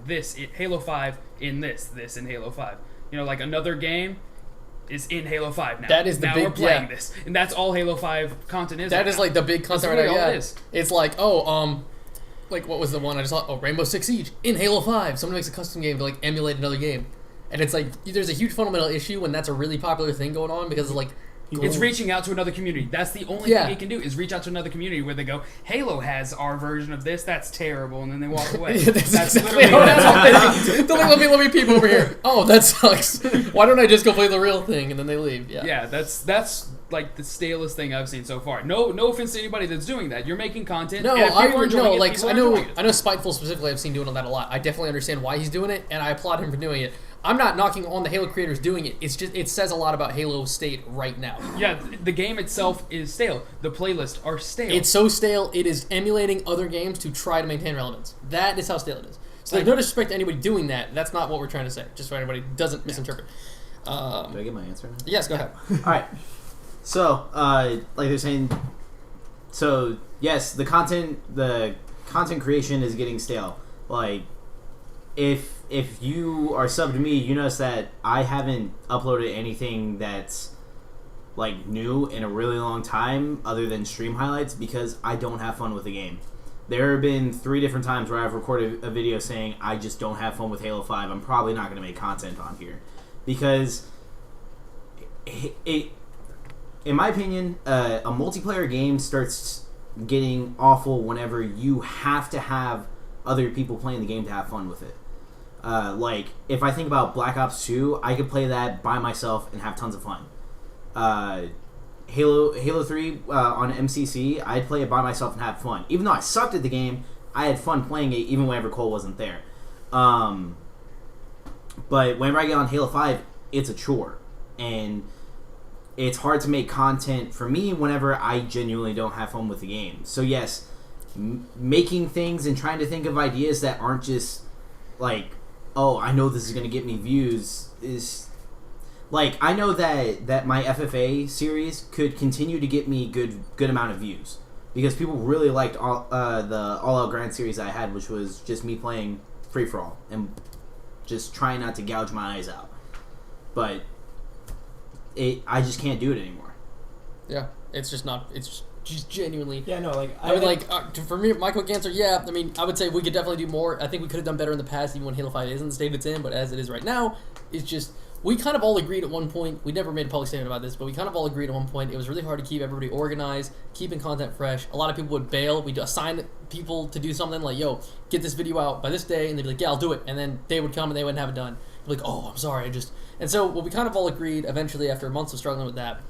Halo 5 in this in Halo 5. You know, like another game is in Halo 5 now. That is the now big- we're playing yeah. this, and that's all Halo 5 content is. That right is now. like the big That's content really right now. all Yeah. it is. It's like, like what was the one I just saw? Oh, Rainbow Six Siege in Halo 5. Someone makes a custom game to like emulate another game. And it's like, there's a huge fundamental issue when that's a really popular thing going on because it's like, It's reaching out to another community. That's the only Yeah. thing you can do is reach out to another community where they go, Halo has our version of this. That's terrible, and then they walk away. that's That's exactly literally how what it is. They're like, let me peep over here. Oh, that sucks. Why don't I just go play the real thing? And then they leave. Yeah. Yeah, that's like the stalest thing I've seen so far. No offense to anybody that's doing that. You're making content. No, and if I people are would enjoying know. it, Like, people I are know, enjoying it. I know, Spiteful specifically. I've seen doing that a lot. I definitely understand why he's doing it, and I applaud him for doing it. I'm not knocking on the Halo creators doing it. It's just it says a lot about Halo's state right now. Yeah, the game itself is stale. The playlists are stale. It's so stale. It is emulating other games to try to maintain relevance. That is how stale it is. So there's no disrespect to anybody doing that. That's not what we're trying to say. Just so anybody doesn't misinterpret. Do I get my answer now? Yes, go ahead. All right. So, like they're saying, so yes, the content creation is getting stale. Like, if you are subbed to me, you notice that I haven't uploaded anything that's like new in a really long time, other than stream highlights, because I don't have fun with the game. There have been 3 different times where I've recorded a video saying I just don't have fun with Halo 5. I'm probably not going to make content on here because it in my opinion, a multiplayer game starts getting awful whenever you have to have other people playing the game to have fun with it. Like, if I think about Black Ops 2, I could play that by myself and have tons of fun. Halo 3 on MCC, I'd play it by myself and have fun. Even though I sucked at the game, I had fun playing it even whenever Cole wasn't there. But whenever I get on Halo 5, it's a chore. And it's hard to make content for me whenever I genuinely don't have fun with the game. So yes, making things and trying to think of ideas that aren't just like, oh, I know this is going to get me views is... Like, I know that my FFA series could continue to get me good amount of views. Because people really liked the All-Out Grand series I had, which was just me playing free-for-all. And just trying not to gouge my eyes out. But... I just can't do it anymore. Yeah, it's just not. It's just genuinely. Yeah, no, like I mean, like for me, my quick answer, yeah. I mean, I would say we could definitely do more. I think we could have done better in the past, even when Halo 5 isn't the state it's in. But as it is right now, it's just we kind of all agreed at one point. We never made a public statement about this, but we kind of all agreed at one point. It was really hard to keep everybody organized, keeping content fresh. A lot of people would bail. We'd assign people to do something like, "Yo, get this video out by this day," and they'd be like, "Yeah, I'll do it." And then they would come and they wouldn't have it done. Like, oh, I'm sorry, I just... And so what we kind of all agreed eventually after months of struggling with that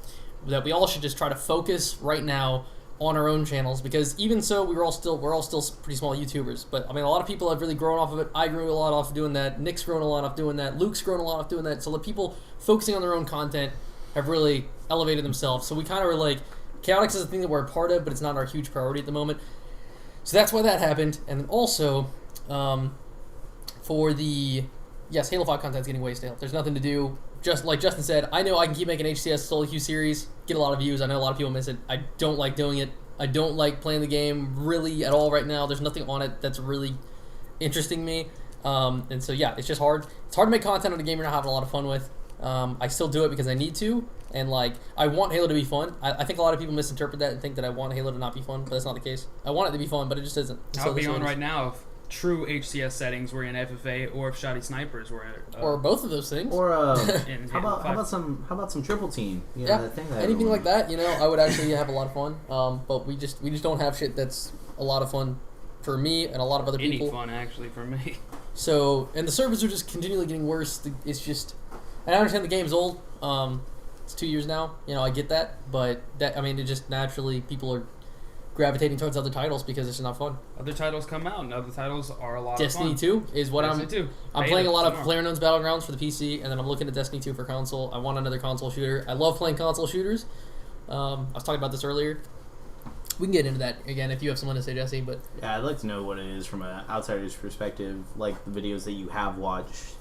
that we all should just try to focus right now on our own channels, because even so, we're all still pretty small YouTubers. But I mean, a lot of people have really grown off of it. I grew a lot off of doing that. Nick's grown a lot off doing that. Luke's grown a lot off doing that. So the people focusing on their own content have really elevated themselves. So we kind of were like, Chaotix is a thing that we're a part of, but it's not our huge priority at the moment. So that's why that happened. And then also, for the Halo 5 content's getting way stale. There's nothing to do. Just like Justin said, I know I can keep making HCS solo queue series, get a lot of views. I know a lot of people miss it. I don't like doing it. I don't like playing the game really at all right now. There's nothing on it that's really interesting me. And so yeah, it's just hard. It's hard to make content on a game you're not having a lot of fun with. I still do it because I need to, and like I want Halo to be fun. I think a lot of people misinterpret that and think that I want Halo to not be fun, but that's not the case. I want it to be fun, but it just isn't. I'll be on right now if true HCS settings were in FFA, or if Shoddy Snipers were or both of those things. Or in how Halo 5. about some triple team? You know, Yeah, that thing that anything everyone- like that, you know, I would actually have a lot of fun. But we just don't have shit that's a lot of fun for me and a lot of other Any people. fun actually for me. So, and the servers are just continually getting worse. It's just, and I understand the game's old. It's 2 years now. You know, I get that, but that, I mean, it just naturally people are gravitating towards other titles because it's just not fun. Other titles come out, and other titles are a lot Destiny of fun. 2 is what Destiny I'm 2. I'm Beta playing a lot of tomorrow. PlayerUnknown's Battlegrounds for the PC, and then I'm looking at Destiny 2 for console. I want another console shooter. I love playing console shooters. I was talking about this earlier. We can get into that again if you have someone to say, Jesse, but Yeah, I'd like to know what it is from an outsider's perspective, like the videos that you have watched.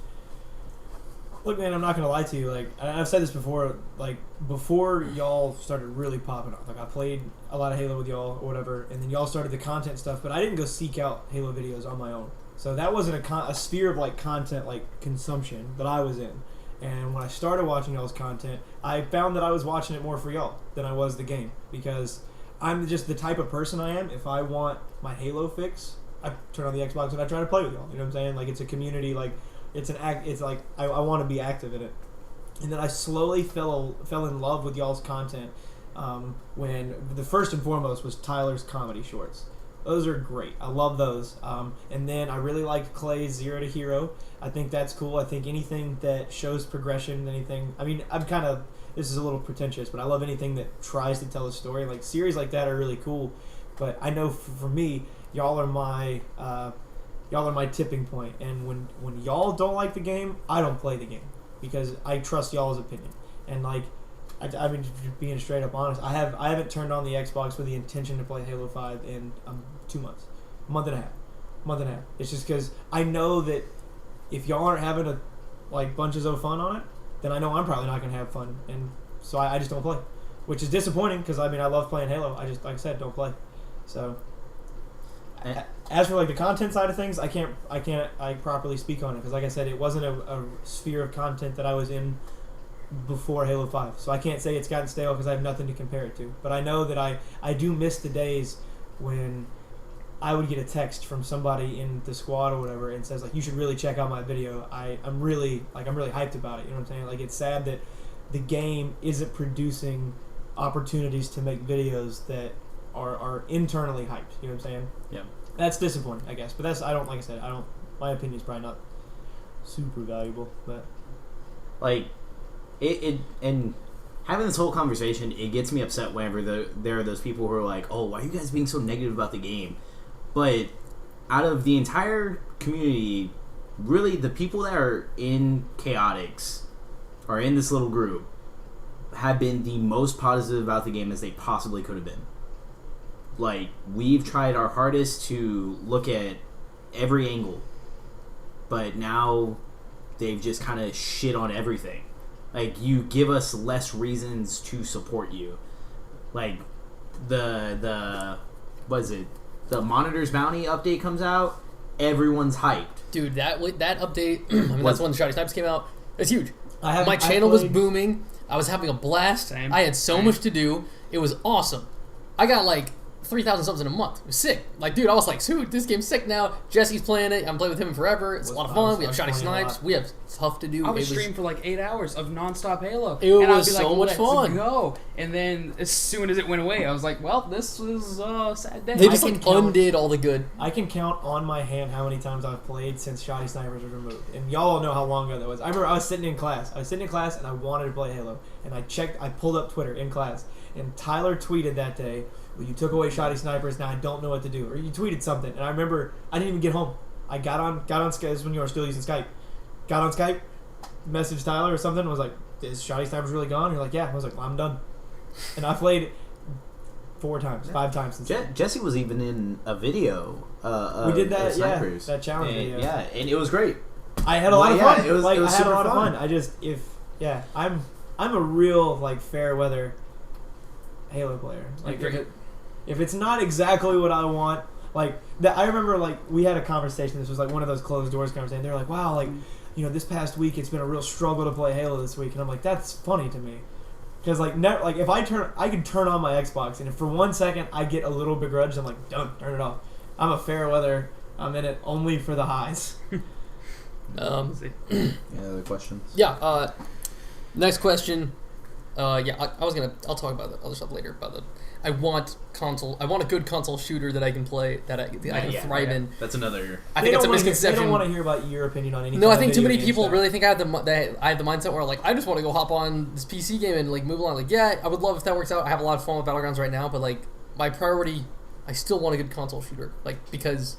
Look, man, I'm not gonna lie to you. Like I've said this before. Like before y'all started really popping off. Like I played a lot of Halo with y'all or whatever, and then y'all started the content stuff. But I didn't go seek out Halo videos on my own. So that wasn't a sphere of like content like consumption that I was in. And when I started watching y'all's content, I found that I was watching it more for y'all than I was the game, because I'm just the type of person I am. If I want my Halo fix, I turn on the Xbox and I try to play with y'all. You know what I'm saying? Like it's a community. Like it's an act. It's like I want to be active in it. And then I slowly fell in love with y'all's content when the first and foremost was Tyler's comedy shorts. Those are great. I love those. And then I really like Clay's Zero to Hero. I think that's cool. I think anything that shows progression, anything. I mean, I'm kind of. This is a little pretentious, but I love anything that tries to tell a story. Like series like that are really cool. But I know for me, y'all are my tipping point. And when y'all don't like the game, I don't play the game because I trust y'all's opinion. And like, I mean, just being straight up honest, I haven't turned on the Xbox with the intention to play Halo 5 in 2 months, month and a half. It's just because I know that if y'all aren't having bunches of fun on it, then I know I'm probably not gonna have fun, and so I just don't play, which is disappointing because I mean I love playing Halo. I just, like I said, don't play. So as for like the content side of things, I can't properly speak on it because like I said, it wasn't a sphere of content that I was in before Halo 5, so I can't say it's gotten stale because I have nothing to compare it to. But I know that I do miss the days when I would get a text from somebody in the squad or whatever and says like, you should really check out my video. I'm really hyped about it. You know what I'm saying? Like it's sad that the game isn't producing opportunities to make videos that are internally hyped. You know what I'm saying? Yeah. That's disappointing, I guess. But like I said, my opinion's probably not super valuable, but Like it and having this whole conversation, it gets me upset whenever there are those people who are like, oh, why are you guys being so negative about the game? But out of the entire community, really the people that are in Chaotix, or in this little group, have been the most positive about the game as they possibly could have been. Like, we've tried our hardest to look at every angle, but now they've just kind of shit on everything. Like, you give us less reasons to support you. Like, what is it? The Monitor's Bounty update comes out, everyone's hyped. dude, that update, I mean, that's when the Shoddy Snipes came out. It's huge. My I channel was played- booming. I was having a blast. Same. I had so Same. much to do. It was awesome. I got like 3,000 subs in a month. It was sick. Like, dude, I was like, dude, this game's sick now. Jesse's playing it. I'm playing with him forever. It's a lot of fun. We have shotty snipes. We have stuff to do. I would stream for like 8 hours of nonstop Halo. It and was I'd be so like, much fun. Go. And then as soon as it went away, I was like, well, this was a sad day. They just like undid all the good. I can count on my hand how many times I've played since Shotty Snipers was removed. And y'all all know how long ago that was. I remember I was sitting in class. And I wanted to play Halo. And I pulled up Twitter in class. And Tyler tweeted that day, well, you took away Shotty Snipers, now I don't know what to do. Or you tweeted something. And I remember I didn't even get home. I got on Skype. This is when you were still using Skype. Got on Skype, messaged Tyler or something. And was like, is Shotty Snipers really gone? And you're like, yeah. I was like, well, I'm done. And I played 5 times since then. Jesse was even in a video. We did that, snipers. that challenge video. Yeah, and it was great. I had a lot of fun. It was I had super a lot fun. of fun. I'm a real like fair weather Halo player. Like if it's not exactly what I want, like that. I remember like we had a conversation. This was like one of those closed doors conversations. They were like, "Wow, like this past week it's been a real struggle to play Halo this week," and I'm like, "That's funny to me." Because if I can turn on my Xbox, and if for 1 second I get a little begrudged, I'm like, done, turn it off. I'm a fair weather. I'm in it only for the highs. Any other questions? Yeah. Next question. I'll talk about the other stuff later. I want a good console shooter that I can play, that I can thrive in. That's another. I think it's a misconception. They don't want to hear about your opinion on anything. No, I think too many people really think I have the mindset where like I just want to go hop on this PC game and like move along. Like, yeah, I would love if that works out. I have a lot of fun with Battlegrounds right now, but like my priority, I still want a good console shooter. Like, because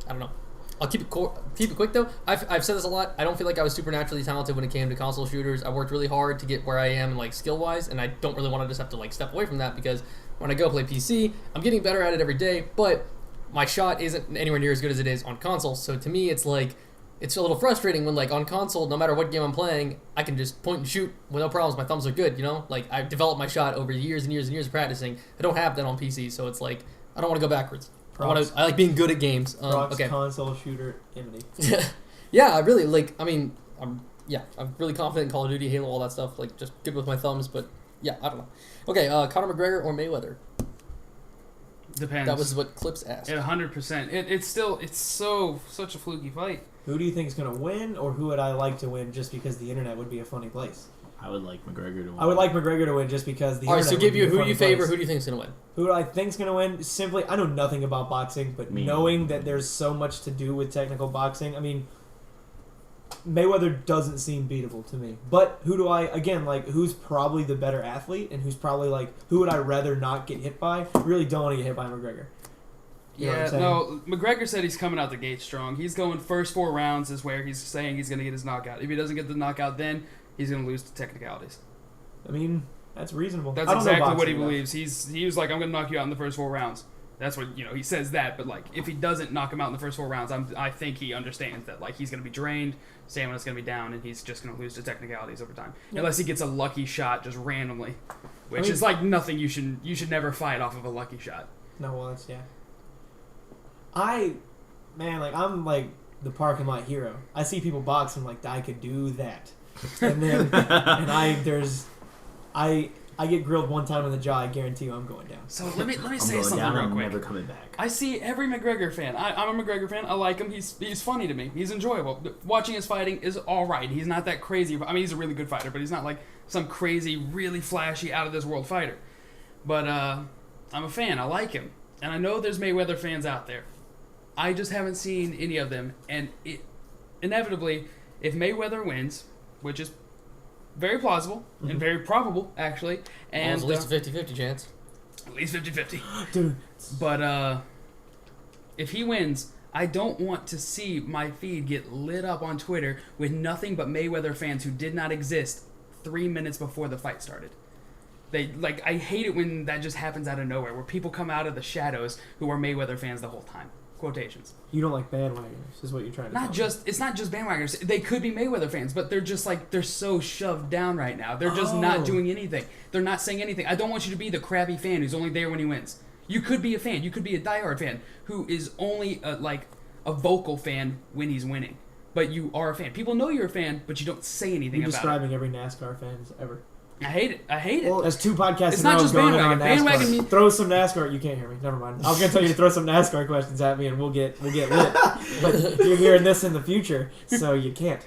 I don't know. I'll keep it quick though. I've said this a lot. I don't feel like I was supernaturally talented when it came to console shooters. I worked really hard to get where I am, like skill wise, and I don't really want to just have to like step away from that, because when I go play PC, I'm getting better at it every day. But my shot isn't anywhere near as good as it is on console. So to me, it's like it's a little frustrating when like on console, no matter what game I'm playing, I can just point and shoot with no problems. My thumbs are good, Like I've developed my shot over years and years and years of practicing. I don't have that on PC, so it's like I don't want to go backwards. I like being good at games. Okay. Console shooter enmity. Yeah, I really like. I mean, I'm really confident in Call of Duty, Halo, all that stuff. Like, just good with my thumbs. But yeah, I don't know. Okay, Conor McGregor or Mayweather? Depends. That was what Clips asked. 100%. It's such a fluky fight. Who do you think is going to win, or who would I like to win just because the internet would be a funny place? I would like McGregor to win. I would like McGregor to win just because the internet All right, so would be a who do funny you favor? place. Who do you think is going to win? Who do I think is going to win? Simply, I know nothing about boxing, but knowing that there's so much to do with technical boxing, I mean, Mayweather doesn't seem beatable to me. But who's probably the better athlete, and who's probably who would I rather not get hit by? I really don't want to get hit by McGregor. You know what I'm saying? No, McGregor said he's coming out the gate strong. He's going first 4 rounds is where he's saying he's going to get his knockout. If he doesn't get the knockout then, he's going to lose to technicalities. I mean, that's reasonable. That's exactly what he believes. He was like, I'm going to knock you out in the first 4 rounds. That's what, he says that, but if he doesn't knock him out in the first 4 rounds, I think he understands that he's going to be drained, stamina's going to be down, and he's just going to lose to technicalities over time. Yep. Unless he gets a lucky shot just randomly, which is nothing. You should never fight off of a lucky shot. No, well, that's I'm the parking lot hero. I see people box and I could do that. And then I get grilled one time in the jaw. I guarantee you I'm going down. So let me say something real quick. I'm never coming back. I see every McGregor fan. I'm a McGregor fan. I like him. He's funny to me. He's enjoyable. Watching his fighting is all right. He's not that crazy. I mean, he's a really good fighter, but he's not like some crazy, really flashy, out of this world fighter. But I'm a fan. I like him, and I know there's Mayweather fans out there. I just haven't seen any of them, and inevitably, if Mayweather wins, which is very plausible and very probable, actually, and at least a 50-50 chance. At least 50-50. Dude. But if he wins, I don't want to see my feed get lit up on Twitter with nothing but Mayweather fans who did not exist 3 minutes before the fight started. I hate it when that just happens out of nowhere, where people come out of the shadows who are Mayweather fans the whole time. Quotations. You don't like bandwagoners, is what you're trying to tell me. It's not just bandwagoners. They could be Mayweather fans, but they're just they're so shoved down right now. They're just not doing anything. They're not saying anything. I don't want you to be the crabby fan who's only there when he wins. You could be a fan. You could be a diehard fan who is only a vocal fan when he's winning. But you are a fan. People know you're a fan, but you don't say anything about it. You're describing every NASCAR fan ever. I hate it. I hate it. Well, That's 2 podcasts It's in a not row just going in on bandwagon. NASCAR. Bandwagon means- Throw some NASCAR. You can't hear me. Never mind. I was gonna tell you to throw some NASCAR questions at me, and we'll get lit. But you're hearing this in the future, so you can't.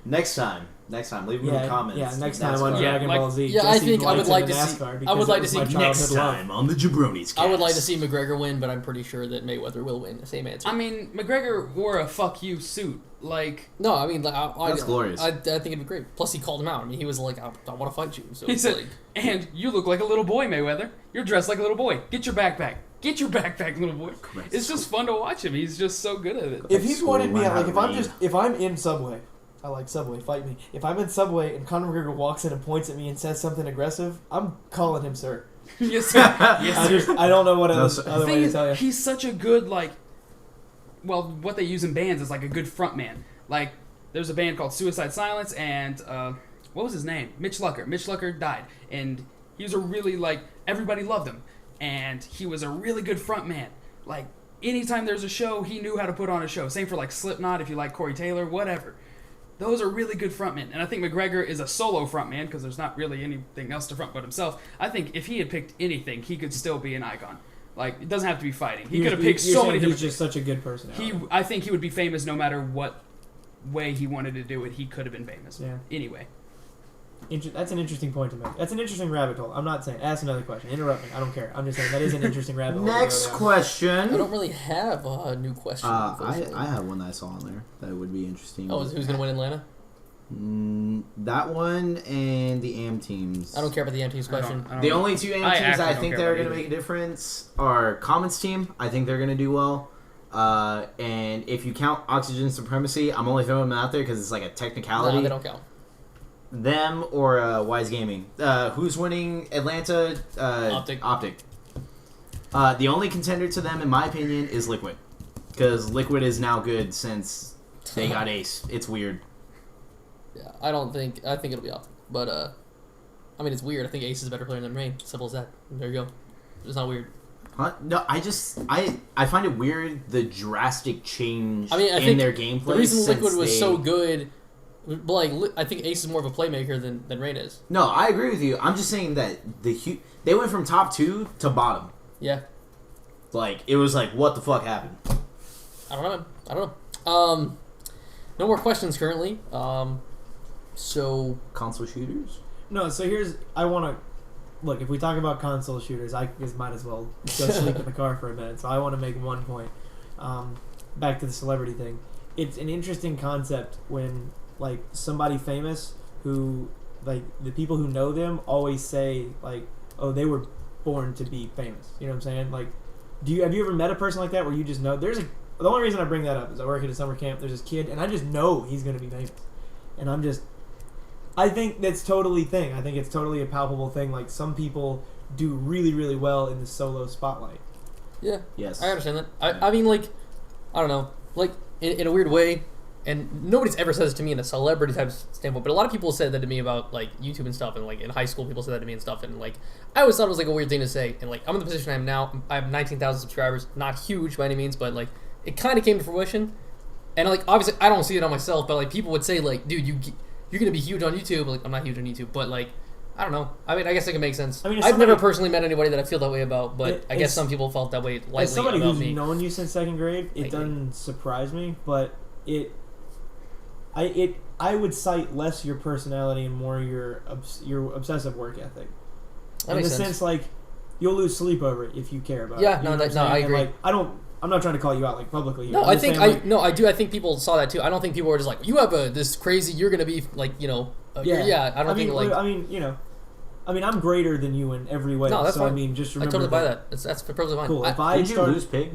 Next time, leave them in the comments. Yeah, next time on NASCAR. Dragon like- Ball Z. Yeah, I Jesse's think I would lights like into to see- NASCAR I because would like it was to my see childhood love. on the Jabronies. I would like to see McGregor win, but I'm pretty sure that Mayweather will win. Same answer. I mean, McGregor wore a "fuck you" suit. Like No, I mean, That's glorious. I think it'd be great. Plus, he called him out. I mean, he was like, I want to fight you. So he it's said, like, and you look like a little boy, Mayweather. You're dressed like a little boy. Get your backpack. Get your backpack, little boy. It's just fun to watch him. He's just so good at it. If he's wanted me, School, like learn how to if I'm in Subway, I like Subway. Fight me. If I'm in Subway and Conor McGregor walks in and points at me and says something aggressive, I'm calling him sir. Yes, sir. Yes, sir. I don't know what No, other sir. way to tell you. He's such a good, like, well, what they use in bands is like a good front man. Like, there's a band called Suicide Silence, and what was his name? Mitch Lucker. Mitch Lucker died, and he was a really, like, everybody loved him, and he was a really good front man. Like, anytime there's a show, he knew how to put on a show. Same for, like, Slipknot, if you like Corey Taylor, whatever. Those are really good frontmen, and I think McGregor is a solo frontman because there's not really anything else to front but himself. I think if he had picked anything, he could still be an icon. Like, it doesn't have to be fighting. He could have picked so many different. He's just such a good personality. I think he would be famous no matter what way he wanted to do it. He could have been famous. Yeah. Anyway. That's an interesting point to make. That's an interesting rabbit hole. I'm not saying. Ask another question. Interrupt me. I don't care. I'm just saying that is an interesting rabbit hole. to go Next down. I question. don't really have a new question. unfortunately. I have one that I saw on there that would be interesting. Oh, who's gonna win Atlanta? That one and the AM teams. I don't care about the AM team's question. I don't The know. only 2 AM I teams actually I don't think care that are about going to either. make a difference are Comets team. I think they're going to do well. And if you count Oxygen Supremacy, I'm only throwing them out there because it's like a technicality. No, they don't count. Them or Wise Gaming. Who's winning Atlanta? Optic. The only contender to them, in my opinion, is Liquid. Because Liquid is now good since they got Ace. It's weird. Yeah, I think it'll be Optic. But, I mean, it's weird. I think Ace is a better player than Rain. Simple as that. There you go. It's not weird. Huh? No, I find it weird the drastic change I mean, I in think their gameplay. the reason since Liquid was they- so good, but like, I think Ace is more of a playmaker than Rain is. No, I agree with you. I'm just saying that they went from top 2 to bottom. Yeah. Like, it was like, what the fuck happened? I don't know, man. I don't know. No more questions currently. So Console shooters? No, so I want to look. If we talk about console shooters, I just might as well go sleep in the car for a minute. So I want to make one point. Back to the celebrity thing. It's an interesting concept when like somebody famous who like the people who know them always say like, oh, they were born to be famous. You know what I'm saying? Like, have you ever met a person like that where you just know the only reason I bring that up is I work at a summer camp. There's this kid, and I just know he's going to be famous, and I think that's totally thing. I think it's totally a palpable thing. Like, some people do really, really well in the solo spotlight. yeah, Yes. I understand that. I mean, like, I don't know, like in a weird way, and nobody's ever said this to me in a celebrity type standpoint, but a lot of people said that to me about like YouTube and stuff, and like in high school people said that to me and stuff, and like I always thought it was like a weird thing to say, and like I'm in the position I am now. I have 19,000 subscribers, not huge by any means, but like it kind of came to fruition, and like obviously I don't see it on myself, but like people would say like, dude, you're gonna be huge on YouTube. Like, I'm not huge on YouTube, but like, I don't know. I mean, I guess it can make sense. I mean, I've never personally met anybody that I feel that way about, but I guess some people felt that way As lightly somebody about who's me. known you since second grade, it doesn't surprise me, but I would cite less your personality and more your obsessive work ethic. That in the makes sense, like, you'll lose sleep over it if you care about it. Yeah, You no, know what I'm no, I saying? And, agree. like, I'm not trying to call you out like publicly. Here. No, I'm I just think saying, like, I do. I think people saw that too. I don't think people were just like, you have this crazy. You're gonna be like, I don't think like. I mean, I'm greater than you in every way. No, that's so fine. I mean, just I remember. totally buy that. That's perfectly fine. Cool. If I Did you start, lose Pig?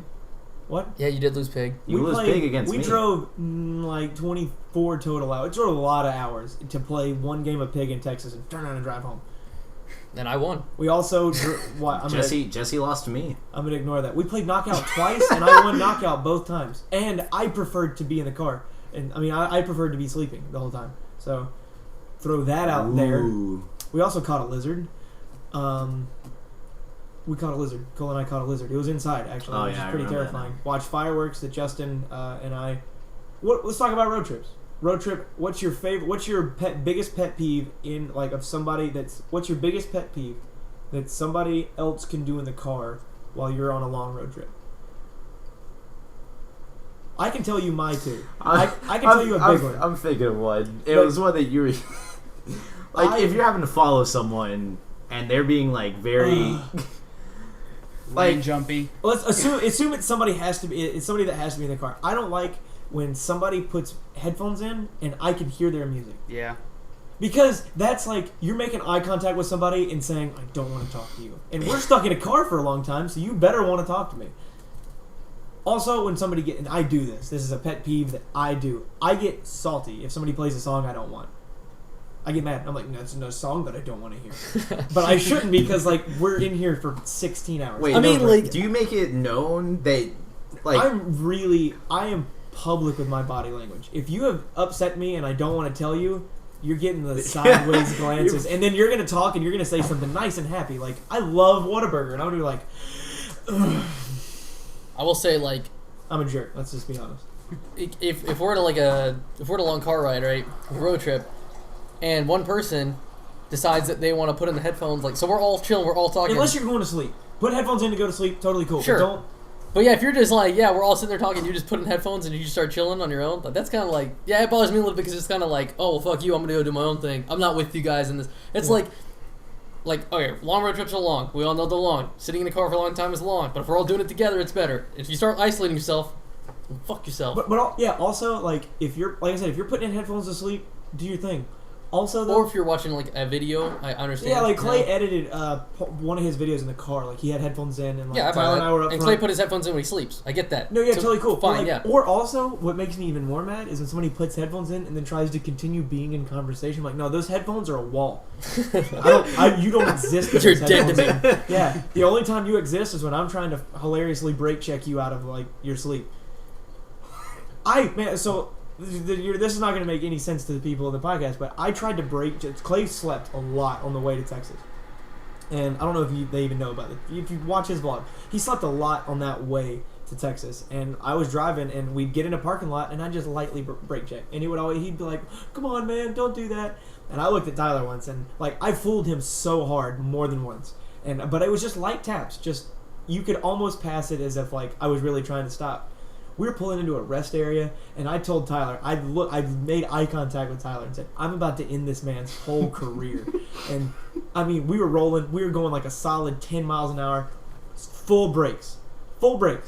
what? Yeah, you did lose Pig. You lose Pig against we me. We drove like 24 total hours. It drove a lot of hours to play one game of Pig in Texas and turn around and drive home. And I won. We also Jesse lost to me. I'm gonna ignore that. We played Knockout twice, and I won Knockout both times. And I preferred to be in the car, and I mean I preferred to be sleeping the whole time. So throw that out there. We also caught a lizard. We caught a lizard. Cole and I caught a lizard. It was inside actually, which is pretty terrifying. Watched fireworks that Justin and I. Let's talk about road trips. road trip. What's your favorite? What's your biggest pet peeve in like of somebody that's? What's your biggest pet peeve that somebody else can do in the car while you're on a long road trip? I can tell you my two. I can tell you a big one. I'm thinking of one. It But- was one that you were like, if you're having to follow someone and they're being like very Lane jumpy. Let's assume it's somebody has to be. It's somebody that has to be in the car. I don't like when somebody puts headphones in and I can hear their music. Yeah. Because that's like you're making eye contact with somebody and saying, I don't want to talk to you. And we're stuck in a car for a long time, so you better want to talk to me. Also, when somebody and I do this is a pet peeve that I do. I get salty if somebody plays a song I don't want. I get mad. I'm like, that's no song that I don't want to hear. But I shouldn't because like we're in here for 16 hours. Wait, I mean, like, do you make it known that like I am public with my body language. If you have upset me and I don't want to tell you, you're getting the sideways glances, and then you're gonna talk and you're gonna say something nice and happy, like I love Whataburger, and I'm gonna be like, ugh. I will say, like, I'm a jerk. Let's just be honest. if we're at a long car ride, right, road trip, and one person decides that they want to put in the headphones, like, so we're all chilling, we're all talking. Unless you're going to sleep, put headphones in to go to sleep. Totally cool. Sure. But don't. But yeah, if you're just like, yeah, we're all sitting there talking, you just put in headphones and you just start chilling on your own, like, that's kind of like, yeah, it bothers me a little bit because it's kind of like, oh, well, fuck you, I'm gonna go do my own thing. I'm not with you guys in this. It's Yeah. like, okay, long road trips are long. We all know they're long. Sitting in the car for a long time is long. But if we're all doing it together, it's better. If you start isolating yourself, fuck yourself. But also like if you're like I said, if you're putting in headphones to sleep, do your thing. Also, though, Or if you're watching like a video, I understand. yeah, like Clay you know? edited one of his videos in the car. Like he had headphones in, and like Yeah, I buy Tyler that. and I were up And front. Clay put his headphones in when he sleeps. I get that. No, yeah, So, totally cool. But, Fine, like, yeah. Or also, what makes me even more mad is when somebody puts headphones in and then tries to continue being in conversation. I'm like, no, those headphones are a wall. You don't exist. with You're those dead to headphones in. Yeah, the only time you exist is when I'm trying to hilariously brake check you out of like your sleep. So this is not going to make any sense to the people in the podcast, but I tried to brake. Clay slept a lot on the way to Texas. And I don't know if they even know about it. If you watch his vlog, he slept a lot on that way to Texas. And I was driving, and we'd get in a parking lot, and I just lightly brake check. And he'd be like, "Come on, man, don't do that." And I looked at Tyler once, and like I fooled him so hard more than once. But it was just light taps. Just you could almost pass it as if like I was really trying to stop. We were pulling into a rest area, and I told Tyler, I made eye contact with Tyler and said, I'm about to end this man's whole career. And, I mean, we were going like a solid 10 miles an hour, full brakes. Clay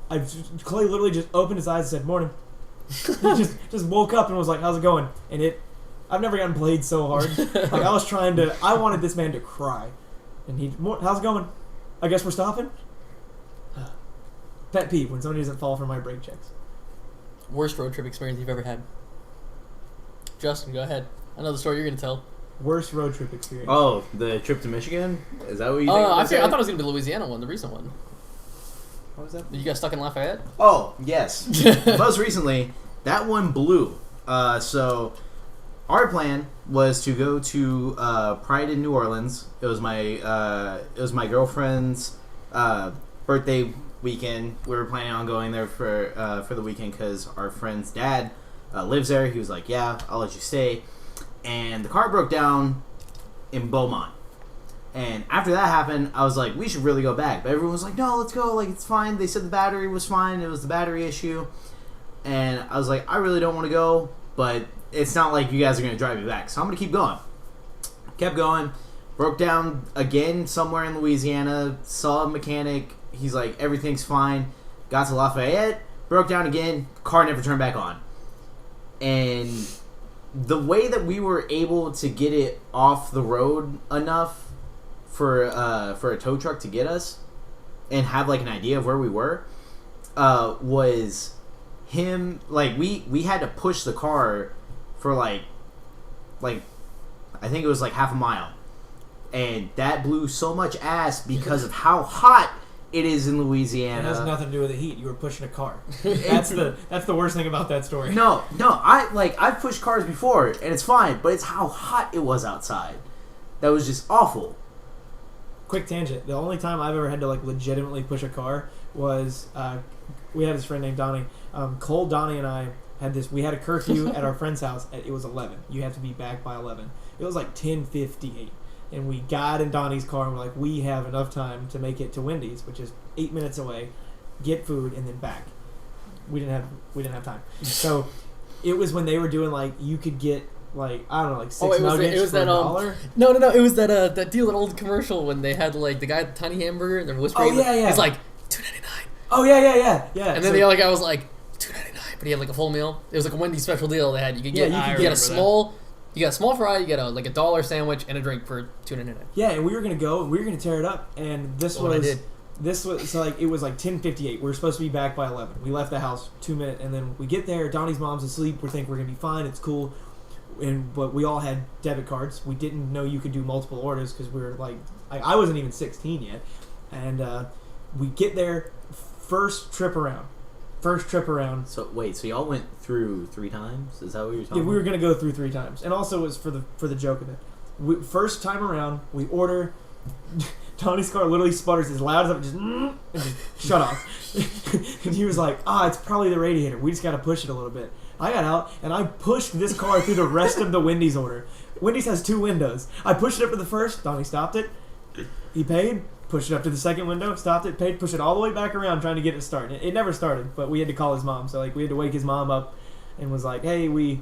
literally just opened his eyes and said, morning. He just woke up and was like, how's it going? And I've never gotten played so hard. Like, I wanted this man to cry. And how's it going? I guess we're stopping? Pet peeve when somebody doesn't fall for my brake checks. Worst road trip experience you've ever had? Justin, go ahead. I know the story you're going to tell. Worst road trip experience. Oh, the trip to Michigan? Is that what you think? I thought it was going to be the Louisiana one, the recent one. What was that? You got stuck in Lafayette? Oh, yes. Most recently, that one blew. So our plan was to go to Pride in New Orleans. It was my girlfriend's birthday weekend. We were planning on going there for the weekend because our friend's dad lives there. He was like, "Yeah, I'll let you stay." And the car broke down in Beaumont. And after that happened, I was like, we should really go back. But everyone was like, no, let's go. Like, it's fine. They said the battery was fine. It was the battery issue. And I was like, I really don't want to go, but it's not like you guys are going to drive me back. So I'm going to keep going. Kept going. Broke down again somewhere in Louisiana. Saw a mechanic. He's like, everything's fine. Got to Lafayette. Broke down again. Car never turned back on. And the way that we were able to get it off the road enough for a tow truck to get us and have like an idea of where we were was him. Like we had to push the car for like I think it was like half a mile, and that blew so much ass because of how hot it is in Louisiana. It has nothing to do with the heat. You were pushing a car. That's the worst thing about that story. No, I've pushed cars before and it's fine, but it's how hot it was outside that was just awful. Quick tangent. The only time I've ever had to like legitimately push a car was we had this friend named Donnie. Cole, Donnie, and I We had a curfew at our friend's house. It was 11. You have to be back by 11. It was like 10:58, and we got in Donnie's car and we're like, we have enough time to make it to Wendy's, which is 8 minutes away, get food and then back. We didn't have time. So it was when they were doing like you could get like I don't know like six nuggets for $1. No, it was that deal, that old commercial when they had like the guy with the tiny hamburger and they're whispering. Oh yeah. He's like $2.99. Oh yeah. And then the other guy was like $2.99, but he had like a full meal. It was like a Wendy's special deal they had. You could get a small fry, you get like $1 sandwich and a drink for $2.99. Yeah, and we were gonna tear it up, and this was so like it was like 10:58. We were supposed to be back by 11. We left the house 2 minutes, and then we get there. Donnie's mom's asleep. We think we're gonna be fine. It's cool, but we all had debit cards. We didn't know you could do multiple orders because we were like I wasn't even 16 yet, and we get there. First trip around. So wait, so y'all went through 3 times? Is that what you're talking Yeah, we were about? gonna go through 3 times, and also it was for the joke of it. First time around, we order. Tony's car literally sputters as loud as it and just shut off. And he was like, it's probably the radiator. We just got to push it a little bit. I got out, and I pushed this car through the rest of the Wendy's order. Wendy's has 2 windows. I pushed it up to the first. Donnie stopped it. He paid. Pushed it up to the second window. Stopped it. Paid. Pushed it all the way back around trying to get it started. It never started, but we had to call his mom. So like we had to wake his mom up and was like, hey, we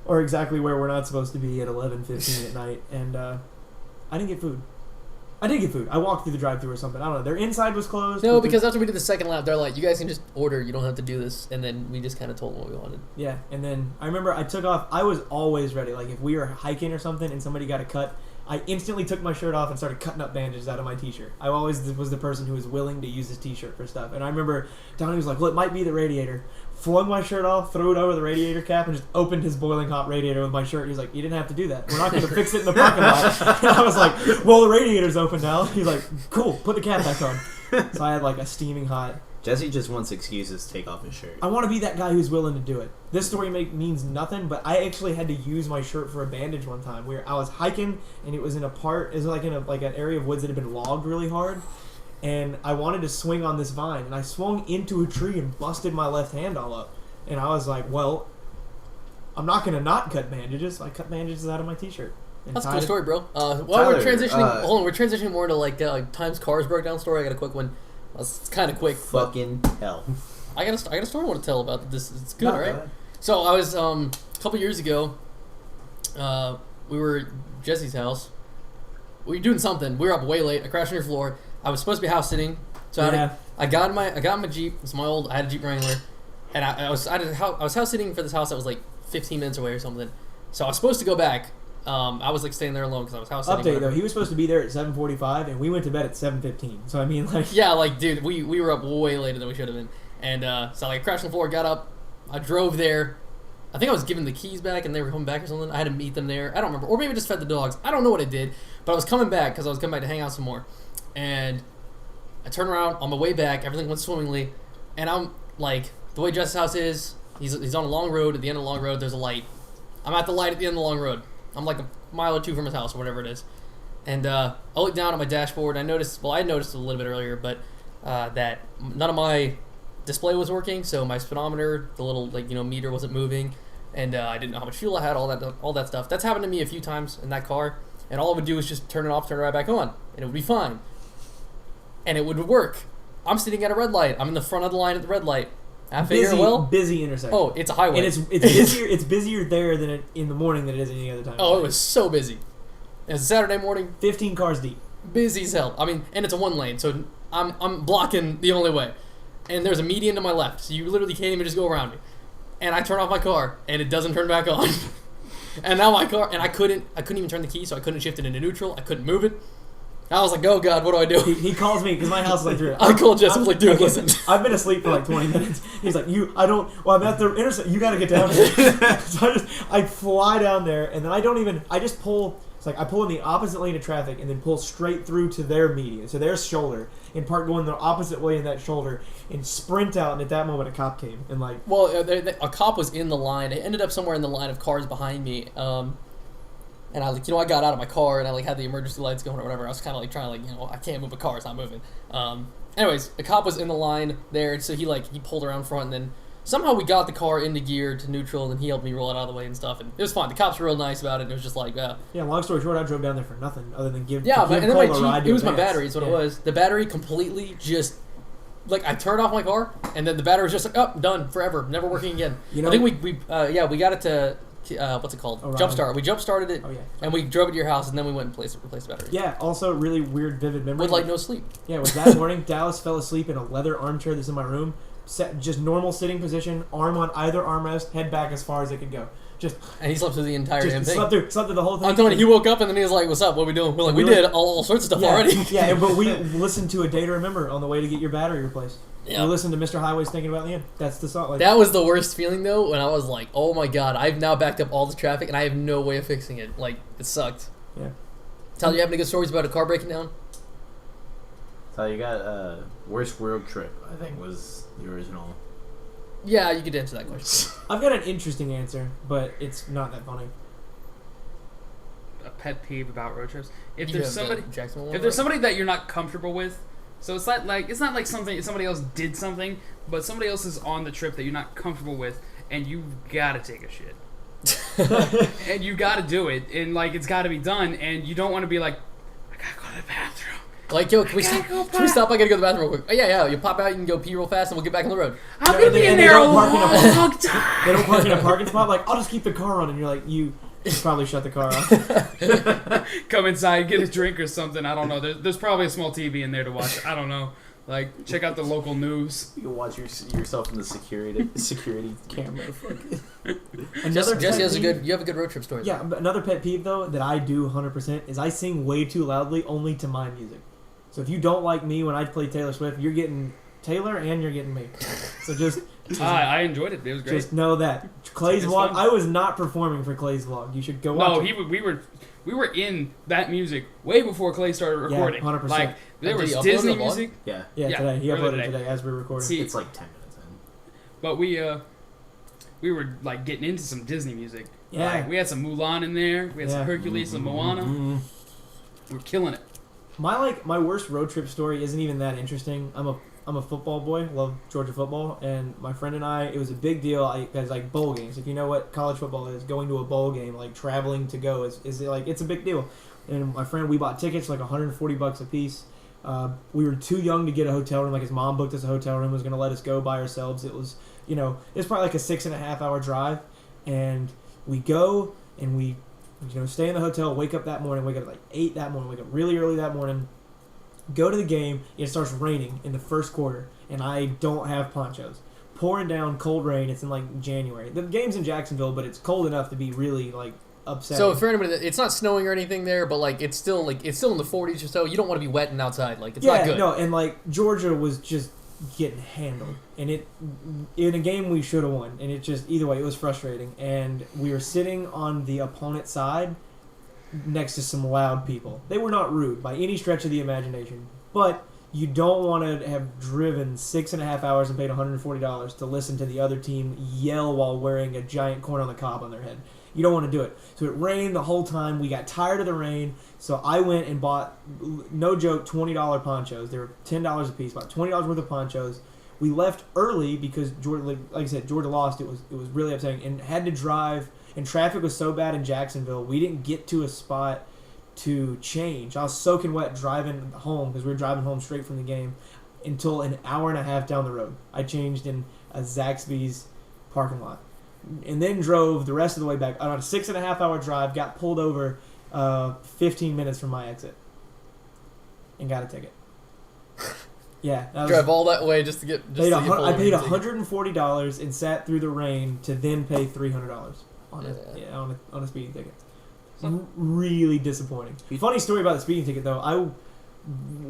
are exactly where we're not supposed to be at 11:15 at night. And I didn't get food. I did get food. I walked through the drive-thru or something. I don't know. Their inside was closed. No, because after we did the second lap, they're like, you guys can just order. You don't have to do this. And then we just kind of told them what we wanted. Yeah, and then I remember I took off. I was always ready. Like, if we were hiking or something and somebody got a cut, I instantly took my shirt off and started cutting up bandages out of my t-shirt. I always was the person who was willing to use his t-shirt for stuff. And I remember Donnie was like, well, it might be the radiator. Flung my shirt off, threw it over the radiator cap, and just opened his boiling hot radiator with my shirt. He's like, you didn't have to do that. We're not going to fix it in the parking lot. And I was like, well, the radiator's open now. He's like, cool, put the cap back on. So I had like a steaming hot. Jesse just wants excuses to take off his shirt. I want to be that guy who's willing to do it. This story means nothing, but I actually had to use my shirt for a bandage one time where I was hiking, and it was in a part, it was like in an area of woods that had been logged really hard. And I wanted to swing on this vine, and I swung into a tree and busted my left hand all up. And I was like, well, I'm not going to not cut bandages. So I cut bandages out of my t-shirt. That's a cool story, bro. While Tyler, we're transitioning, we're transitioning more into like times cars broke down story. I got a quick one. It's kind of quick. Fucking hell. I got a story I want to tell about this. It's good, No, right? So I was a couple years ago. We were at Jesse's house. We were doing something. We were up way late. I crashed on your floor. I was supposed to be house sitting. So I got in my Jeep. It's my old. I had a Jeep Wrangler, and I was house sitting for this house that was like 15 minutes away or something. So I was supposed to go back. I was like staying there alone because I was house sitting. Update though, he was supposed to be there at 7:45, and we went to bed at 7:15. So I mean, like yeah, like dude, we were up way later than we should have been, and so like I crashed on the floor, got up, I drove there. I think I was giving the keys back, and they were coming back or something. I had to meet them there. I don't remember, or maybe I just fed the dogs. I don't know what I did, but I was coming back because I was coming back to hang out some more, and I turned around on my way back. Everything went swimmingly, and I'm like, the way Jess's house is, he's on a long road. At the end of the long road, there's a light. I'm at the light at the end of the long road. I'm like a mile or 2 from his house or whatever it is. And I look down at my dashboard, and I noticed a little bit earlier, but that none of my display was working, so my speedometer, the little meter wasn't moving, and I didn't know how much fuel I had, all that stuff. That's happened to me a few times in that car, and all it would do is just turn it off, turn it right back on, and it would be fine. And it would work. I'm sitting at a red light. I'm in the front of the line at the red light. Busy intersection. Oh, it's a highway. And it's busier. It's busier there than in the morning than it is any other time. Oh, it was so busy. It's a Saturday morning. 15 cars deep. Busy as hell. I mean, and it's a 1 lane, so I'm blocking the only way. And there's a median to my left, so you literally can't even just go around me. And I turn off my car, and it doesn't turn back on. And now my car, and I couldn't even turn the key, so I couldn't shift it into neutral. I couldn't move it. I was like, oh God, what do I do? He calls me because my house is like through. I called Jess. I was like, dude, listen. I've been asleep for like 20 minutes. He's like, I'm at the intersection. You got to get down here. So I fly down there, and then I just pull. It's like I pull in the opposite lane of traffic and then pull straight through to their median, so their shoulder, and park going the opposite way in that shoulder, and sprint out. And at that moment, a cop came and like. Well, a cop was in the line. It ended up somewhere in the line of cars behind me. And I I got out of my car and I had the emergency lights going or whatever. I was kind of trying to I can't move a car, it's not moving. Anyways, the cop was in the line there, so he pulled around front and then somehow we got the car into gear to neutral, and he helped me roll it out of the way and stuff. And it was fine. The cops were real nice about it. And it was just like, Yeah, long story short, I drove down there for nothing other than give. yeah, to but give and then Cole a ride to it was my advance. battery. Is what it was. The battery completely just. Like, I turned off my car, and then the battery was just like, oh, done, forever, never working again. You know, I think we got it to, what's it called? Orion. Jumpstart. We jump-started it, Oh yeah. and we drove it to your house, and then we went and replaced the battery. Yeah. Also, really weird, vivid memory. With, like, no sleep. Yeah, it was that morning. Dallas fell asleep in a leather armchair that's in my room. Just normal sitting position, arm on either armrest, head back as far as it could go. And he slept through the entire damn Just thing. slept through the whole thing. I'm telling you, he woke up, and then he was like, what's up? What are we doing? We're like, we did all sorts of stuff yeah, already. Yeah, but we listened to A Day to Remember on the way to get your battery replaced. Yeah. We listened to Mr. Highway's Thinking About the End. That's the song. Like, That was the worst feeling, though, when I was like, oh my god, I've now backed up all the traffic, and I have no way of fixing it. Like, it sucked. Yeah. Tyler, you have any good stories about a car breaking down? So you got worst road trip, I think, was the original. Yeah, you could answer that question. I've got an interesting answer, but it's not that funny. A pet peeve about road trips. If You there's have somebody, the Jacksonville one, if there's right? somebody that you're not comfortable with, so it's not like somebody else did something, but somebody else is on the trip that you're not comfortable with, and you gotta take a shit, and you gotta do it, and like it's gotta be done, and you don't want to be like, I gotta go to the bathroom. Like, yo, can we stop? I gotta go to the bathroom real quick. Oh, yeah, you pop out, you can go pee real fast, and we'll get back on the road. I'm No, gonna they- be in and they there a don't park in a long They time. don't park in a parking spot. Like, I'll just keep the car on, and you're like, you should probably shut the car off. Come inside, get a drink or something. I don't know. There's probably a small TV in there to watch. I don't know. Like, check out the local news. You can watch yourself in the security camera. Another Jesse pet has peeve- you have a good road trip story. Yeah, but another pet peeve though that I do 100% is I sing way too loudly only to my music. So if you don't like me when I play Taylor Swift, you're getting Taylor and you're getting me. So just I enjoyed it. It was great. just know that Clay's It's vlog. fun. I was not performing for Clay's vlog. You should go watch. No, it. we were in that music way before Clay started recording. 100%. Like there Did was he upload Disney the vlog? music, Yeah, Yeah, yeah, today he earlier uploaded today. today as we were recording. See, it's like 10 minutes in. but we were like getting into some Disney music. Yeah. Like, we had some Mulan in there. We had some Yeah. Hercules, some Moana. We're killing it. My worst road trip story isn't even that interesting. I'm a football boy, love Georgia football, and my friend and I, it was a big deal because like bowl games. If you know what college football is, going to a bowl game, like traveling to go is like it's a big deal. And my friend, we bought tickets like $140 a piece. We were too young to get a hotel room. Like his mom booked us a hotel room, was going to let us go by ourselves. It was it's probably like a 6.5 hour drive, and we go and we stay in the hotel, wake up that morning, wake up at like 8 that morning, wake up really early that morning, go to the game. It starts raining in the first quarter, and I don't have ponchos. Pouring down, cold rain. It's in like January. The game's in Jacksonville, but it's cold enough to be really like upsetting. So for anybody, it's not snowing or anything there, but like it's still in the 40s or so. You don't want to be wetting outside. Like it's not good. No, and like Georgia was just getting handled, and it in a game we should have won, and it just either way it was frustrating. And we were sitting on the opponent side next to some loud people. They were not rude by any stretch of the imagination, but you don't want to have driven 6.5 hours and paid $140 to listen to the other team yell while wearing a giant corn on the cob on their head. You don't want to do it. So it rained the whole time. We got tired of the rain, so I went and bought, no joke, $20 ponchos. They were $10 a piece, about $20 worth of ponchos. We left early because Georgia, like I said, Georgia lost. It was really upsetting, and had to drive. And traffic was so bad in Jacksonville, we didn't get to a spot to change. I was soaking wet driving home because we were driving home straight from the game until an hour and a half down the road. I changed in a Zaxby's parking lot, and then drove the rest of the way back on a 6.5 hour drive. Got pulled over 15 minutes from my exit and got a ticket. Yeah, that was, Drive all that way just to get. I paid $140 and sat through the rain to then pay $300 on a speeding ticket. Really disappointing. Funny story about the speeding ticket though. I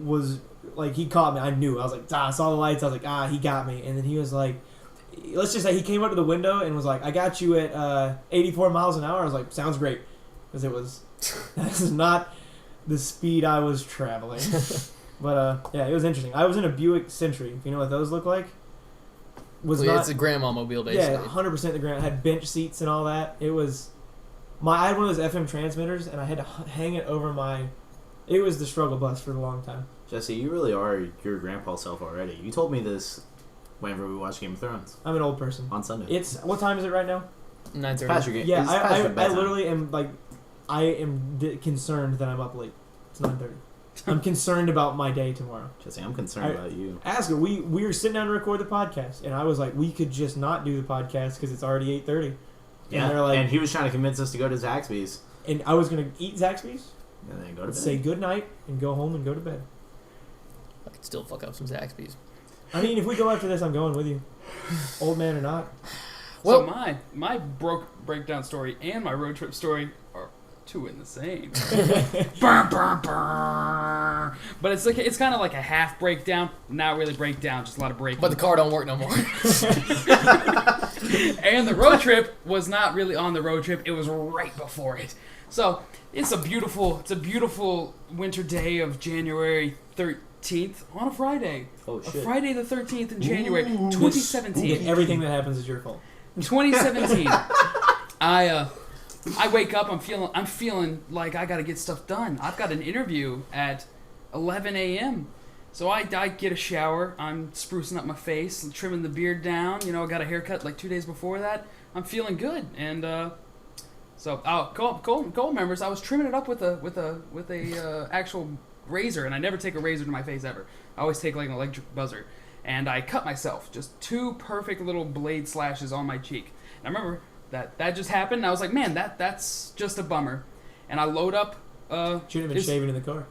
was like, he caught me. I knew. I was like, I saw the lights. I was like, he got me. And then he was like, let's just say he came up to the window and was like, I got you at 84 miles an hour. I was like, sounds great, because this is not the speed I was traveling. But yeah, it was interesting. I was in a Buick Century. If you know what those look like. It's a grandma mobile basically. Yeah, 100% the ground. It had bench seats and all that. It was I had one of those FM transmitters, and I had to hang it over my. It was the struggle bus for a long time. Jesse, you really are your grandpa self already. You told me this whenever we watch Game of Thrones I'm an old person. on Sunday. It's what time is it right now? 9:30. Patrick, Yeah, it's past your I bedtime. literally am like, I am concerned that I'm up late. It's 9:30. I'm concerned about my day tomorrow. Jesse, I'm concerned about you. Ask her. We were sitting down to record the podcast, and I was like, we could just not do the podcast because it's already 8:30. Yeah, And they're like, and he was trying to convince us to go to Zaxby's and I was gonna eat Zaxby's, and then go to bed. say good night, and go home and go to bed. I could still fuck up some Zaxby's. I mean, if we go after this, I'm going with you, old man or not. So my breakdown story and my road trip story are two in the same. Burr, burr, burr. But it's kind of like a half breakdown, not really breakdown, just a lot of breaking. But the car don't work no more. And the road trip was not really on the road trip; it was right before it. So it's a beautiful winter day of January 13th on a Friday. Oh A shit! Friday the 13th in January Ooh. 2017. And everything that happens is your fault. 2017. I wake up. I'm feeling like I got to get stuff done. I've got an interview at 11 a.m. So I get a shower. I'm sprucing up my face and trimming the beard down. You know, I got a haircut like 2 days before that. I'm feeling good. And Gold members, I was trimming it up with a actual razor, and I never take a razor to my face ever. I always take like an electric buzzer. And I cut myself, just 2 perfect little blade slashes on my cheek. And I remember that just happened, and I was like, man, that's just a bummer. And I load up. Shouldn't have been shaving in the car.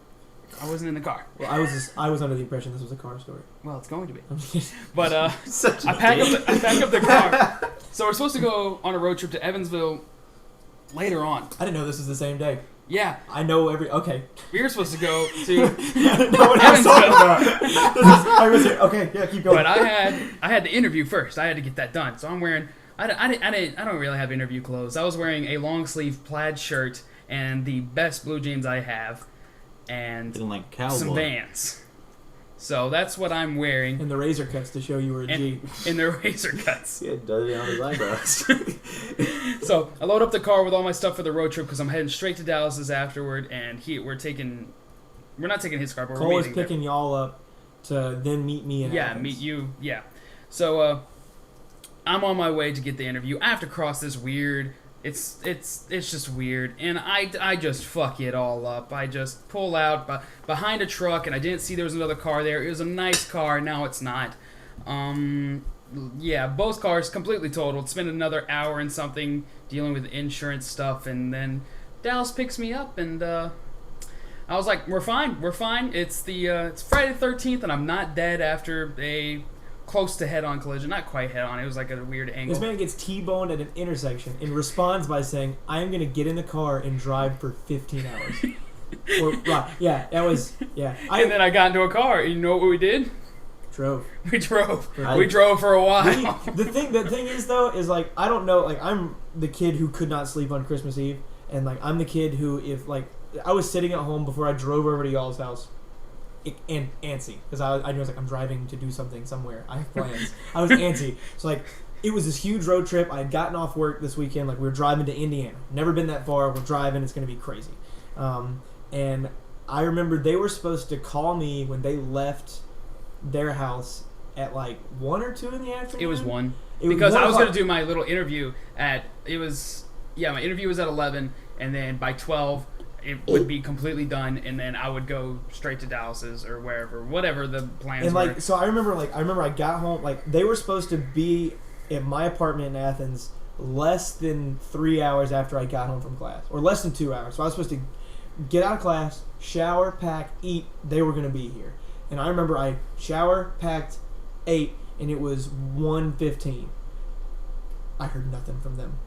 I wasn't in the car. Well, I was under the impression this was a car story. Well, it's going to be. I'm just kidding. But Such a I pack dick. up the car. So we're supposed to go on a road trip to Evansville later on. I didn't know this was the same day. Yeah, I know okay. we were supposed to go to I didn't know what I was talking about. I was here. Okay, yeah, keep going. But I had the interview first. I had to get that done. So I'm wearing. I don't really have interview clothes. I was wearing a long sleeve plaid shirt and the best blue jeans I have, and Looking like a cowboy. some Vans. So that's what I'm wearing. And the razor cuts to show you were a G. In the razor cuts. He had done it on his eyebrows. So I load up the car with all my stuff for the road trip because I'm heading straight to Dallas afterward, and we're not taking his car, but Cole we're is meeting there. picking y'all up to then meet me in Athens. Meet you. Yeah. So I'm on my way to get the interview. I have to cross this weird. It's just weird, and I just fuck it all up. I just pull out behind a truck, and I didn't see there was another car there. It was a nice car. Now it's not. Yeah, both cars completely totaled. Spent another hour and something dealing with insurance stuff, and then Dallas picks me up, and I was like, we're fine. It's Friday the 13th, and I'm not dead after a close to head-on collision. Not quite head-on. It was like at a weird angle. This man gets T-boned at an intersection and responds by saying, I am going to get in the car and drive for 15 hours. Yeah, that was, yeah. And then I got into a car. And you know what we did? Drove. We drove. Right. We drove for a while. The thing is, though, is like, I don't know, like, I'm the kid who could not sleep on Christmas Eve, and like, I'm the kid who, if like, I was sitting at home before I drove over to y'all's house, and antsy, because I was like, I'm driving to do something somewhere. I have plans. I was antsy. So like, it was this huge road trip. I had gotten off work this weekend. Like, we were driving to Indiana. Never been that far. We're driving. It's going to be crazy. And I remember they were supposed to call me when they left their house at like 1 or 2 in the afternoon. It was 1. It was Because 1 I was going o'clock. to do my little interview my interview was at 11, and then by 12, it would be completely done, and then I would go straight to Dallas's or whatever the plans And were. like, so I remember I got home, like, they were supposed to be at my apartment in Athens less than 3 hours after I got home from class, or less than 2 hours. So I was supposed to get out of class, shower, pack, eat. They were going to be here. And I remember I shower, packed, ate, and it was 1:15. I heard nothing from them.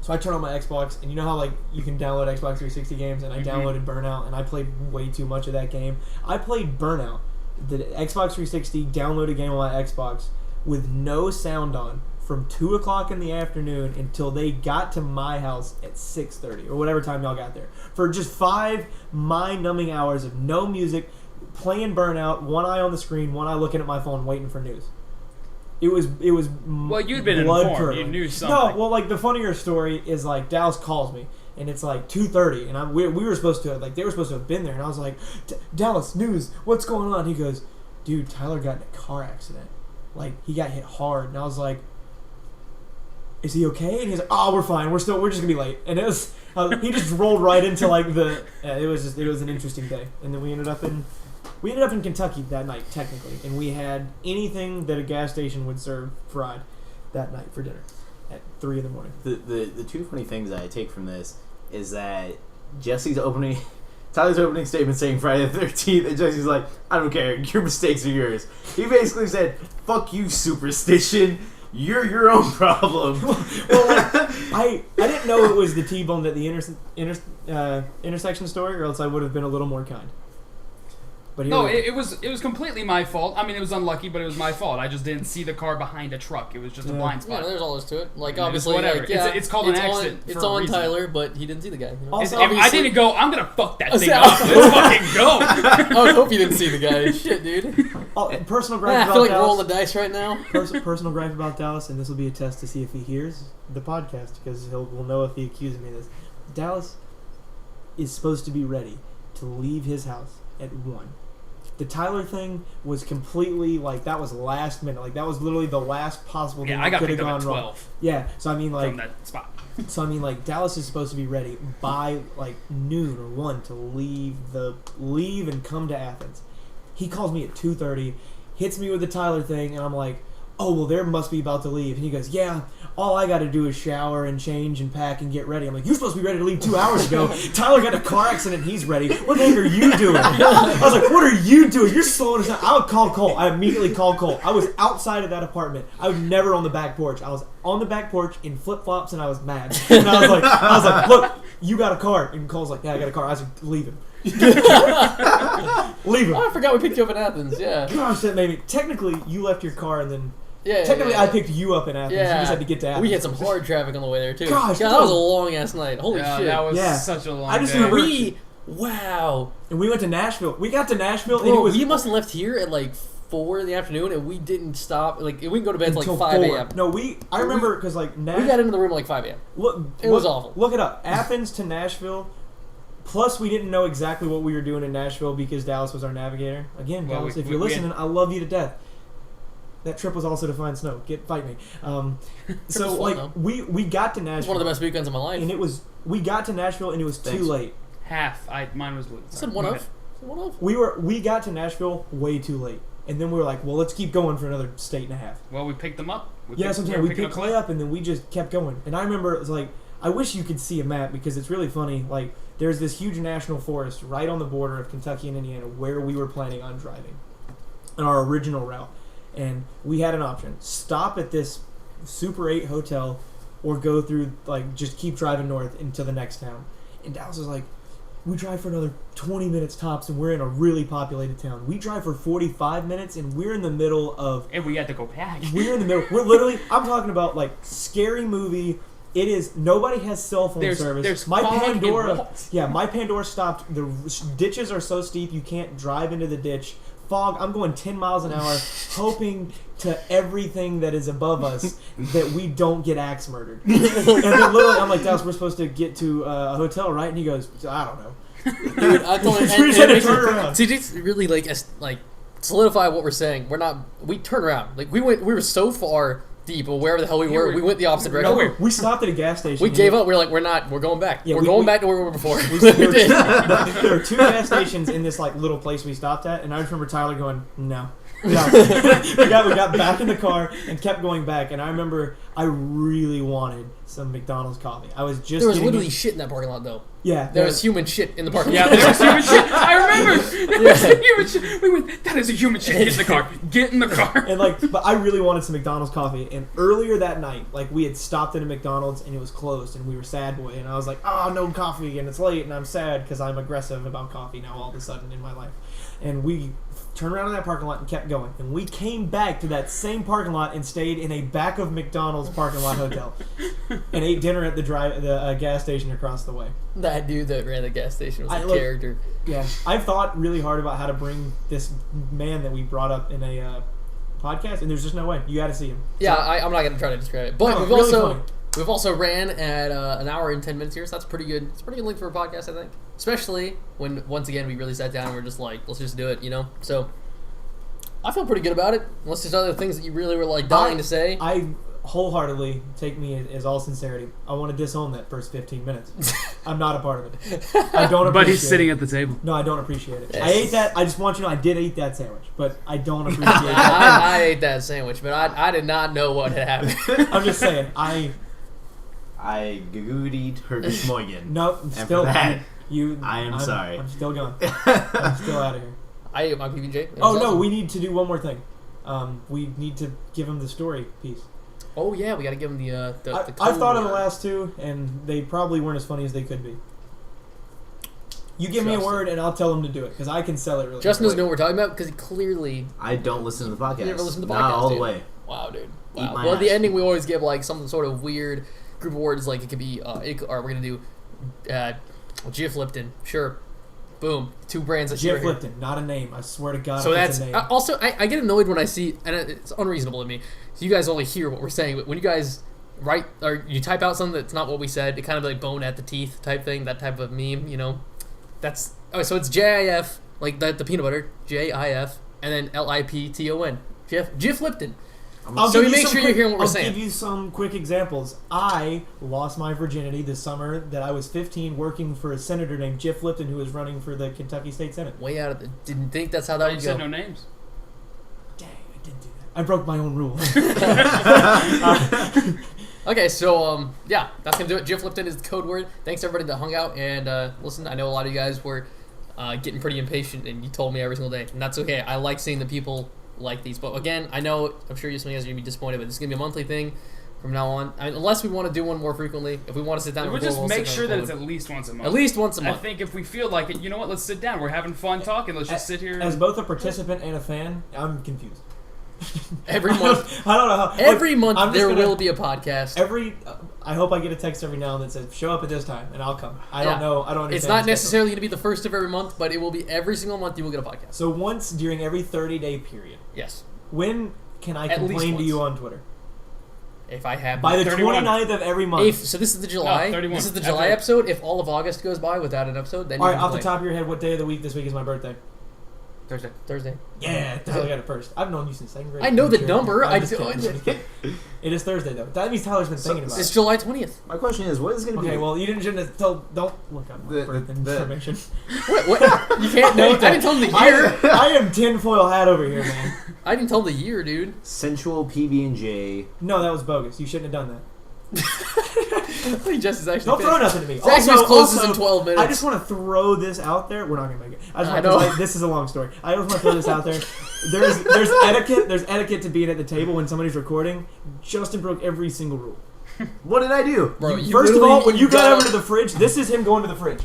So I turned on my Xbox, and you know how like you can download Xbox 360 games, and I downloaded Burnout, and I played way too much of that game. I played Burnout, the Xbox 360 downloaded game on my Xbox with no sound on from 2 o'clock in the afternoon until they got to my house at 6:30 or whatever time y'all got there, for just 5 mind-numbing hours of no music, playing Burnout, one eye on the screen, one eye looking at my phone, waiting for news. It was well, you'd been blood informed. curdling. You knew something. No, well, like the funnier story is like Dallas calls me, and it's like 2:30, and we were supposed to they were supposed to have been there, and I was like, Dallas, news, what's going on? He goes, dude, Tyler got in a car accident. like he got hit hard, and I was like, "Is he okay?" And he's like, "Oh, we're fine. We're just gonna be late." And it was he just rolled right into like it was an interesting day, and then we ended up in Kentucky that night technically, and we had anything that a gas station would serve fried that night for dinner at 3 a.m. The two funny things that I take from this is that Tyler's opening statement saying Friday the 13th, and Jesse's like, I don't care, your mistakes are yours. He basically said, fuck you, superstition, you're your own problem. Well, like, I didn't know it was the T-bone at the intersection story, or else I would have been a little more kind. But No, it was completely my fault. I mean, it was unlucky, but it was my fault. I just didn't see the car behind a truck. It was just a blind spot. Yeah, there's all this to it. Like, I mean, obviously, whatever. like, yeah, It's called an accident. It's for a on reason. Tyler, but he didn't see the guy. You know? Also, If I didn't go, I'm gonna fuck that thing up. Let's fucking go. I would hope you didn't see the guy. Shit, dude. Personal I gripe feel about like rolling the Dallas. dice right now. Personal gripe about Dallas, and this will be a test to see if he hears the podcast, because we'll know if he accuses me of this. Dallas is supposed to be ready to leave his house at 1. The Tyler thing was completely, like, that was last minute. Like, that was literally the last possible thing Yeah, I that got could have picked up gone at wrong. 12 Yeah, so I mean, like, from that spot. Dallas is supposed to be ready by, like, noon or 1 to leave and come to Athens. He calls me at 2:30, hits me with the Tyler thing, and I'm like, oh, well, they must be about to leave. And he goes, yeah, all I got to do is shower and change and pack and get ready. I'm like, you're supposed to be ready to leave 2 hours ago. Tyler got in a car accident. He's ready. What the heck are you doing? I was like, what are you doing? You're slowing us down. I would call Cole. I immediately called Cole. I was outside of that apartment. I was never on the back porch. I was on the back porch in flip-flops, and I was mad. And I was like, look, you got a car. And Cole's like, yeah, I got a car. I was like, leave him. Leave him. Oh, I forgot we picked you up in Athens. Yeah. Gosh, that made me. Technically, you left your car, and then Yeah. technically yeah. I picked you up in Athens. Yeah. You just had to get to Athens. We had some hard traffic on the way there too. Gosh, yeah, that was a long ass night. Holy Yeah, shit. that was Yeah. such a long I just day. remember- Wow. And we went to Nashville. We got to Nashville, and Bro, it was we must have left here at like 4 in the afternoon, and we didn't stop. Like, we can go to bed until till like 5 4. a.m. No, I remember because like We got into the room at like 5 a.m. It was awful. Look it up. Athens to Nashville. Plus, we didn't know exactly what we were doing in Nashville because Dallas was our navigator. Again, Well, Dallas, if we you're listening, had- I love you to death. That trip was also to find snow. Fight me. So fun, like though. we got to Nashville. It's one of the best weekends of my life. And we got to Nashville and it was too Thanks. late. Half. Mine was blue. I said one of. One of. We got to Nashville way too late, and then we were like, well, let's keep going for another state and a half. Well, we picked them up. Sometimes we picking picked Clay up, and then we just kept going. And I remember it was like, I wish you could see a map because it's really funny. Like, there's this huge national forest right on the border of Kentucky and Indiana where we were planning on driving on our original route. And we had an option: stop at this Super 8 hotel, or go through, like, just keep driving north into the next town. And Dallas was like, we drive for another 20 minutes tops, and we're in a really populated town. We drive for 45 minutes, and we're in the middle of... And we had to go back. We're in the middle. We're literally... I'm talking about, like, scary movie. It is... Nobody has cell phone service. There's my fog and Pandora... walls. Yeah, my Pandora stopped. The ditches are so steep, you can't drive into the ditch. Fog. I'm going 10 miles an hour, hoping to everything that is above us that we don't get axe murdered. And then literally, I'm like, Dallas, we're supposed to get to a hotel, right? And he goes, I don't know. Dude, I thought We just had to turn around. See, just really like solidify what we're saying. We turn around. Like, we were so far deep, or wherever the hell we were. We went the opposite direction. No, we stopped at a gas station. We gave up. We're like, we're going back. Yeah, we're we- going we- back to where we were before. There were 2 gas stations in this, like, little place we stopped at, and I just remember Tyler going, no. No. we got back in the car and kept going back, and I remember I really wanted some McDonald's coffee. I was just There was getting literally shit in that parking lot, though. yeah, There was human shit in the parking Yeah, lot. there was human shit. I remember. There was a human shit. We went, that is a human shit. Get in the car. Get in the car. and like, but I really wanted some McDonald's coffee. And earlier that night, like, we had stopped at a McDonald's and it was closed, and we were sad boy. And I was like, oh, no coffee, and it's late, and I'm sad because I'm aggressive about coffee now all of a sudden in my life. And we turned around in that parking lot and kept going. And we came back to that same parking lot and stayed in a back of McDonald's parking lot hotel and ate dinner at the gas station across the way. That dude that ran the gas station was a Look, character. Yeah, I've thought really hard about how to bring this man that we brought up in a podcast, and there's just no way. You got to see him. Yeah, I'm not gonna try to describe it, but No, we've really also funny. we've also ran at an hour and 10 minutes here, so that's pretty good. It's a pretty good length for a podcast, I think. Especially when once again we really sat down and we're just like, let's just do it, you know. So I feel pretty good about it. Unless there's other things that you really were like dying to say. I wholeheartedly take me as all sincerity. I want to disown that first 15 minutes. I'm not a part of it. I don't appreciate But he's sitting it. at the table. No, I don't appreciate it. Yes. I ate that. I just want you to know I did eat that sandwich, but I don't appreciate it. I ate that sandwich, but I did not know what had happened. I'm just saying. I googied her Schmoigen. nope. And Still for that, I'm sorry. I'm still gone. I'm still out of here. I ate my PB&J. Oh no, we need to do one more thing. We need to give him the story piece. Oh yeah, we got to give him the I've thought of the word. last two, and they probably weren't as funny as they could be. You give me a Justin. word, and I'll tell him to do it because I can sell it really. Justin doesn't quick. know what we're talking about because he clearly. I don't listen to the podcast. You never listen to the Not podcast, all dude. the way. Wow, dude. Eat Wow. my Well, at the ass. ending we always give like some sort of weird group of words. Like it could be, or we're gonna do, Jif Lipton. Sure. Boom. 2 brands of Jif Lipton, not a name. I swear to God. So if that's it's a name. also I get annoyed when I see, and it's unreasonable to me. So you guys only hear what we're saying, but when you guys write or you type out something that's not what we said, it kind of like bone at the teeth type thing, that type of meme, you know. That's so it's JIF, like the peanut butter, JIF, and then LIPTON, Jif Lipton. I'll So give you make some sure you're hearing what we're I'll saying. give you some quick examples. I lost my virginity the summer that I was 15, working for a senator named Jif Lipton, who was running for the Kentucky State Senate. Way out of the didn't think that's how that You would said go. no names. Dang, I didn't do that. I broke my own rule. Okay, so yeah, that's gonna do it. Jif Lipton is the code word. Thanks everybody that hung out and listened. I know a lot of you guys were getting pretty impatient, and you told me every single day, and that's okay. I like seeing the people like these. But again, I know I'm sure some of you guys are gonna be disappointed, but this is gonna be a monthly thing from now on. I mean, unless we want to do one more frequently. If we want to sit down, and We record, just we'll make sit down sure and that it's record. at least once a month. At least once a I month. think if we feel like it, you know what? Let's sit down. We're having fun talking. Let's just sit here. As both a participant and a fan, I'm confused. Every month, I don't know how. every look, month I'm just there gonna- will be a podcast. I hope I get a text every now and then that says, show up at this time, and I'll come. I don't Yeah. know. I don't understand. It's not the schedule. necessarily going to be the first of every month, but it will be every single month you will get a podcast. So once during every 30-day period. Yes. When can I At least complain to once. you on Twitter? If I have By the 31. 29th of every month. so this is the July. 31. This is the July After- episode. If all of August goes by without an episode, then All you right, can off the complain. top of your head, what day of the week this week is my birthday? Thursday. Yeah, I got it first. I've known you since second grade. I know the Sure. number. I'm I just do. kidding, I'm just kidding. It is Thursday though. That means Tyler's been thinking about It's it. July 20th. My question is, what is going to be? Okay, well, you shouldn't have told. Don't look up my The- birth the- information. What? You can't know. I didn't tell him the year. I am tinfoil hat over here, man. I didn't tell him the year, dude. Sensual PB&J. No, that was bogus. You shouldn't have done that. I think Jess is actually. Don't throw pissed. nothing to me. Zach Smith closes in 12 minutes. I just want to throw this out there. We're not gonna make it. I just I want know. this is a long story. I just want to throw this out there. There's etiquette. There's etiquette to being at the table when somebody's recording. Justin broke every single rule. What did I do? Bro, you First of literally- all, when you got got over to the fridge, this is him going to the fridge.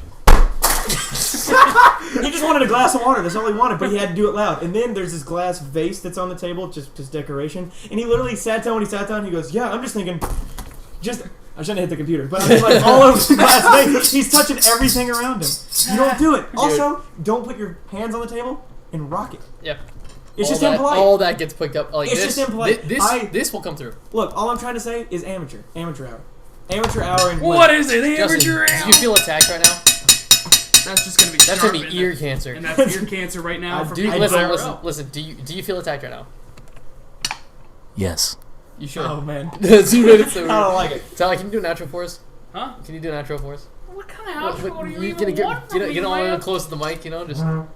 He just wanted a glass of water. That's all he wanted, but he had to do it loud. And then there's this glass vase that's on the table, just decoration. And he literally sat down when he sat down. He goes, "Yeah, I'm just thinking, just." I shouldn't hit the computer, but I mean, like all over the glass vase. He's touching everything around him. You don't do it. Also, don't put your hands on the table and rock it. Yep. It's All just that, impolite. all that gets picked up. Like It's this, just impolite. This will come through. Look, all I'm trying to say is amateur hour, amateur hour, and What is it? Justin, Amateur do hour? you feel attacked right now? That's just gonna be. That's gonna sharp, be ear and cancer. that's ear cancer right now. I for do- people Listen, that listen, are- listen. Do you feel attacked right now? Yes. You should. Oh man, 2 minutes. So I don't like it. Sally, can you do an outro for us? Huh? Can you do an outro for us? What kind of outro do you you even get want from me, get on man? close to the mic, you know, just. Oh,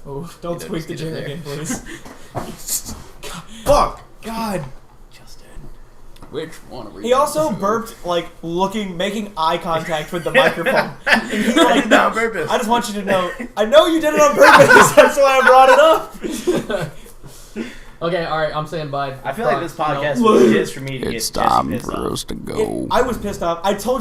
don't You know, squeak the just get it chair there. again, please. Fuck! God. Justin, which one are we? He also burped, like, making eye contact with the microphone. And he, like, on purpose. I just want you to know, I know you did it on purpose, that's why I brought it up. Okay, all right. I'm saying bye. I feel like this podcast Look. was just for me to get Jesse pissed off. to go. I was pissed off. I told